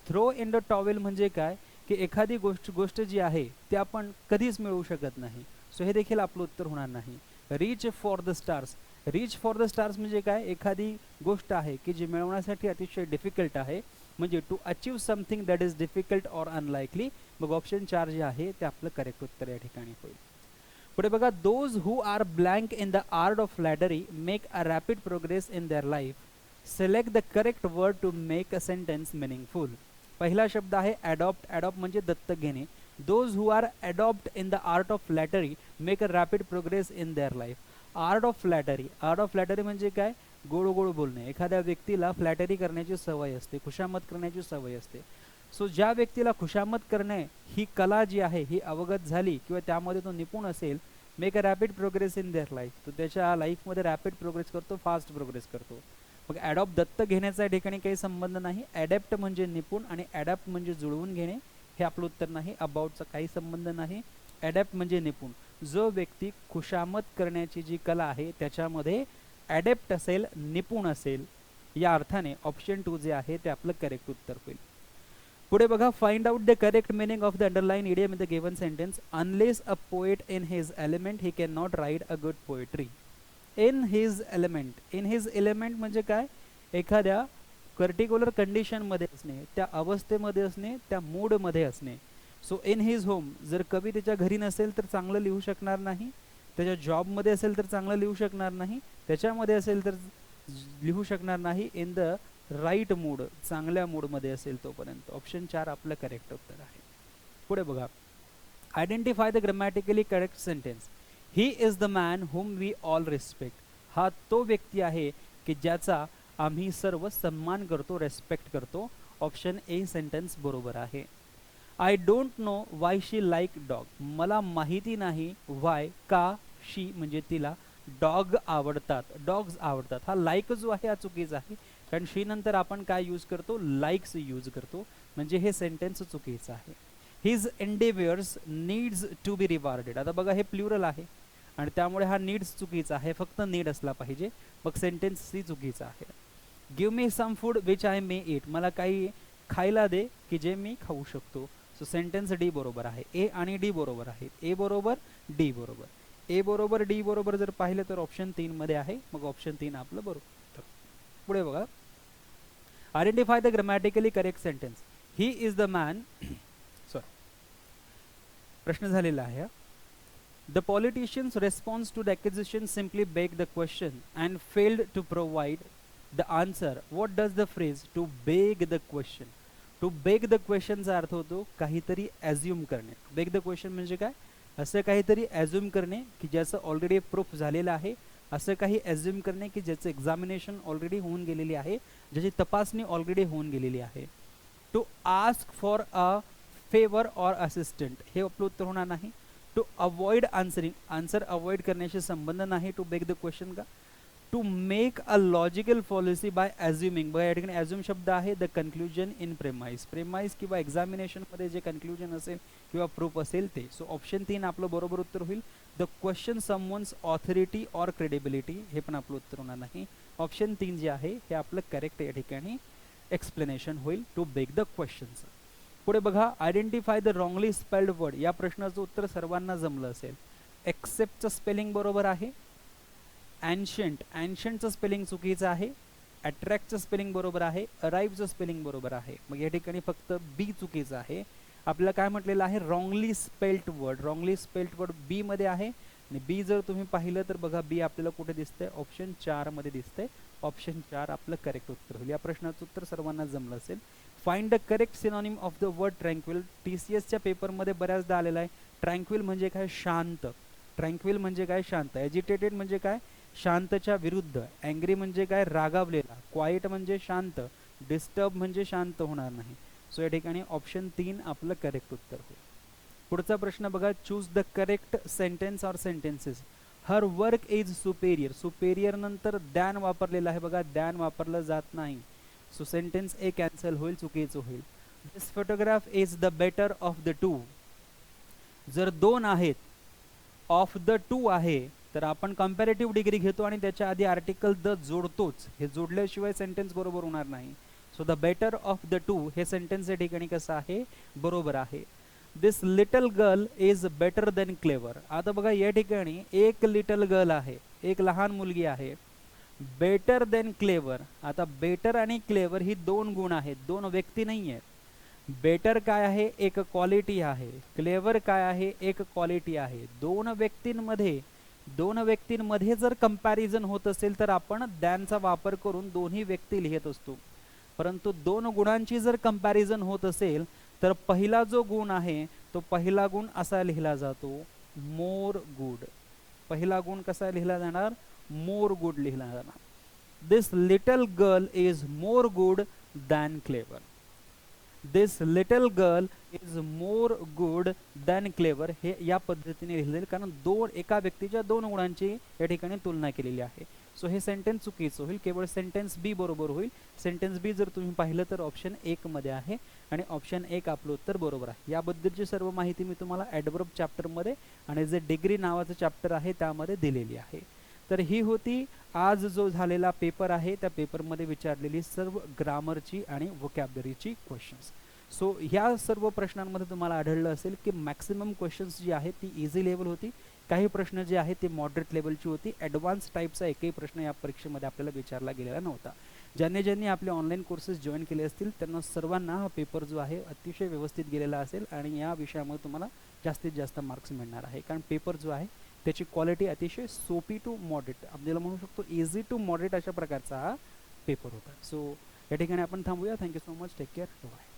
Throw in the towel म्हणजे काय, की एखादी गोष्ट जी आहे ती आपण कधीच मिळवू शकत नाही. सो हे देखील आपलं उत्तर होणार नाही. Reach for the stars, reach for the stars म्हणजे काय, एखादी गोष्ट आहे की जी मिळवण्यासाठी अतिशय डिफिकल्ट आहे, म्हणजे to achieve something that is difficult or unlikely. मग ऑप्शन 4 जे आहे ते आपलं करेक्ट उत्तर या ठिकाणी होईल. पुढे बघा, those who are blank in the art of flattery make a rapid progress in their life. Select the correct word to make a sentence meaningful. पहिला शब्द आहे ॲडॉप्ट. ॲडॉप्ट म्हणजे दत्तक घेणे. Those who are adopt in the art of flattery make a rapid progress in their life. Art of flattery, art of flattery म्हणजे काय, गोड गोड बोलणे. एखाद्या व्यक्तीला फ्लॅटरी करण्याची सवय असते, खुशामत करण्याची सवय असते. सो ज्या व्यक्तीला खुशामत करणे ही कला जी आहे ही अवगत झाली किंवा त्यामध्ये तो निपुण असेल, make a rapid progress in their life, तो त्याच्या लाईफमध्ये रॅपिड प्रोग्रेस करतो, फास्ट प्रोग्रेस करतो. मग ॲडॉप्ट दत्तक घेण्याचा या ठिकाणी काही संबंध नाही. ॲडॅप्ट म्हणजे निपुण आणि ॲडॅप्ट म्हणजे जुळवून घेणे, हे आपलं उत्तर नाही. अबाउटचा काही संबंध नाही. ॲडॅप्ट म्हणजे निपुण. जो व्यक्ती खुशामत करण्याची जी कला आहे त्याच्यामध्ये ॲडॅप्ट असेल, निपुण असेल, या अर्थाने ऑप्शन 2 जे आहे ते आपलं करेक्ट उत्तर होईल. पुढे बघा, find out the correct meaning of the underline idiom in the given sentence. Unless a poet in his element he can not right a good poetry. In his element, in his element म्हणजे काय, एखाद्या particular कंडिशनमध्ये असणे, त्या अवस्थेमध्ये असणे, त्या मूडमध्ये असणे. सो इन हिज होम, जर कवी त्याच्या घरी नसेल तर चांगलं लिहू शकणार नाही. त्याच्या जॉबमध्ये असेल तर चांगलं लिहू शकणार नाही. त्याच्यामध्ये असेल तर लिहू शकणार नाही. इन द राईट मूड, चांगल्या मूडमध्ये असेल तोपर्यंत. ऑप्शन 4 आपलं करेक्ट उत्तर आहे. पुढे बघा, identify the grammatically correct sentence. He is the man whom we all respect. हा तो व्यक्ती आहे की ज्याचा आम्ही सर्व सन्मान करतो, रेस्पेक्ट करतो. ऑप्शन ए सेंटेन्स बरोबर आहे. I don't know Y she like dog. मला माहिती नाही वाय, का, शी म्हणजे तिला डॉग आवडतात, डॉग्स आवडतात. हा लाईक जो आहे हा चुकीचा आहे, कारण शी नंतर आपण काय यूज करतो, लाईक्स यूज करतो, म्हणजे हे सेंटेन्स चुकीचं आहे. His endeavours needs to be rewarded. आता बघा हे प्लुरल आहे आणि त्यामुळे हा नीड्स चुकीचा आहे, फक्त नीड असला पाहिजे. मग सेंटेन्स सी चुकीचा आहे. Give me some food which I may eat. मला काही खायला दे की जे मी खाऊ शकतो. सो सेंटेन्स डी बरोबर आहे. ए आणि डी बरोबर आहे. ए बरोबर, डी बरोबर. ए बरोबर, डी बरोबर जर पाहिलं तर ऑप्शन 3 मध्ये आहे. मग ऑप्शन 3 आपलं बरोबर. पुढे बघा, identify the grammatically correct sentence. He is the man, sorry प्रश्न झालेला आहे. The politician's response to the accusation simply beg the question and failed to provide the answer. What does the phrase to beg the question. To beg the क्वेश्चनचा अर्थ होतो काहीतरी assume करणे. बेग the question म्हणजे काय, असं काहीतरी ॲज्युम करणे की ज्याचं ऑलरेडी प्रूफ झालेलं आहे, असं काही ॲज्युम करणे की ज्याचं एक्झामिनेशन ऑलरेडी होऊन गेलेली आहे, ज्याची तपासणी ऑलरेडी होऊन गेलेली आहे. To ask for a favour or assistant, हे आपलं उत्तर होणार नाही. To avoid answering, answer avoid करण्याशी संबंध नाही टू बेग द क्वेश्चन का. To make a logical policy by assuming. बघा या ठिकाणी ॲझ्युम शब्द आहे, the conclusion in premise. Premise किंवा एक्झामिनेशनमध्ये जे कन्क्ल्युजन असेल किंवा प्रूफ असेल ते. सो ऑप्शन 3 आपलं बरोबर उत्तर होईल. The question someone's authority or credibility, हे पण आपलं उत्तर होणार नाही. ऑप्शन 3 जे आहे हे आपलं करेक्ट या ठिकाणी एक्सप्लेनेशन होईल टू बेक द क्वेश्चन्स. पुढे बघा, identify the wrongly spelled word. या प्रश्नाचं उत्तर सर्वांना जमलं असेल. एक्सेप्टचं स्पेलिंग बरोबर आहे. अँशंटचं स्पेलिंग चुकीचं आहे. अट्रॅक्टचं स्पेलिंग बरोबर आहे. अराईव्हचं स्पेलिंग बरोबर आहे. मग या ठिकाणी फक्त बी चुकीचं आहे. आपल्याला काय म्हटलेलं आहे, wrongly spelt word. Wrongly spelt word B मध्ये आहे आणि बी जर तुम्ही पाहिलं तर बघा बी आपल्याला कुठे दिसतंय, ऑप्शन 4 मध्ये दिसतंय. ऑप्शन 4 आपलं करेक्ट उत्तर होईल. या प्रश्नाचं उत्तर सर्वांना जमलं असेल. Find the correct synonym of the word tranquil. TCSच्या पेपरमध्ये बऱ्याचदा आलेला आहे. ट्रँक्विल म्हणजे काय, शांत. ट्रँक्विल म्हणजे काय, शांत. एजिटेटेड म्हणजे काय, शांतच्या विरुद्ध. अँग्री म्हणजे काय, रागावलेला. क्वाइट म्हणजे शांत. डिस्टर्ब म्हणजे शांत होणार नाही. सो या ठिकाणी ऑप्शन 3 आपलं करेक्ट उत्तर होईल. पुढचा प्रश्न बघा, choose the correct sentence or sentences. Her work is superior. Superior नंतर दॅन वापरलेलं आहे बघा, दॅन वापरलं जात नाही. सो सेंटेन्स ए कॅन्सल होईल, चुकीचं होईल. This photograph is the better of the two. जर दोन आहेत, ऑफ द टू आहे, तर आपण कंपॅरेटिव्ह डिग्री घेतो आणि त्याच्या आधी आर्टिकल द जोडतोच. हे जोडल्याशिवाय सेंटेन्स बरोबर होणार नाही. So the better of the two हे सेंटेन्स या ठिकाणी कसं आहे, बरोबर आहे. This little girl is better than clever. आता बघा या ठिकाणी एक लिटल गर्ल आहे, एक लहान मुलगी आहे. Better than clever. आता बेटर आणि क्लेवर ही दोन गुण आहेत, दोन व्यक्ती नाही आहेत. बेटर काय आहे, एक क्वालिटी आहे. क्लेवर काय आहे, एक क्वालिटी आहे. दोन व्यक्तींमध्ये जर कंपॅरिझन होत असेल तर आपण दॅनचा वापर करून दोन्ही व्यक्ती लिहित असतो. परंतु दोन गुणांची जर कंपॅरिझन होत असेल तर पहिला जो गुण आहे तो पहिला गुण असा लिहिला जातो, मोर गुड. पहिला गुण कसा लिहिला जाणार, मोर गुड लिहिला जाणार. This little girl is more good than clever. This little girl is more good than clever हे या पद्धतीने लिहिलेलं, कारण एका व्यक्तीच्या दोन गुणांची या ठिकाणी तुलना केलेली आहे. सो हे सेंटेन्स चुकीचं होईल, केवळ सेंटेन्स बी बरोबर होईल. सेंटेन्स बी जर तुम्ही पाहिलं तर ऑप्शन 1 मध्ये आहे आणि ऑप्शन 1 आपलं उत्तर बरोबर आहे. याबद्दलची सर्व माहिती मी तुम्हाला ॲडव्हर्ब चॅप्टरमध्ये आणि जे डिग्री नावाचं चॅप्टर आहे त्यामध्ये दिलेली आहे. तर ही होती आज जो झालेला पेपर आहे, त्या पेपरमध्ये विचारलेली सर्व ग्रामरची आणि व्होकॅब्युलरीची क्वेश्चन्स. सो ह्या सर्व प्रश्नांमध्ये तुम्हाला आढळलं असेल की मॅक्सिमम क्वेश्चन्स जी आहेत ती इझी लेवल होती. काही प्रश्न जे आहेत ते मॉडरेट लेवलची होती. ॲडव्हान्स टाईपचा एकही प्रश्न या परीक्षेमध्ये आपल्याला विचारला गेलेला नव्हता. ज्यांनी आपले ऑनलाईन कोर्सेस जॉईन केले असतील त्यांना सर्वांना हा पेपर जो आहे अतिशय व्यवस्थित गेलेला असेल आणि या विषयामध्ये तुम्हाला जास्तीत जास्त मार्क्स मिळणार आहे, कारण पेपर जो आहे त्याची क्वालिटी अतिशय सोपी टू मॉडरेट, आपल्याला म्हणू शकतो इझी टू मॉडरेट अशा प्रकारचा हा पेपर होता. सो या ठिकाणी आपण थांबूया. Thank you so much. Take care. Bye.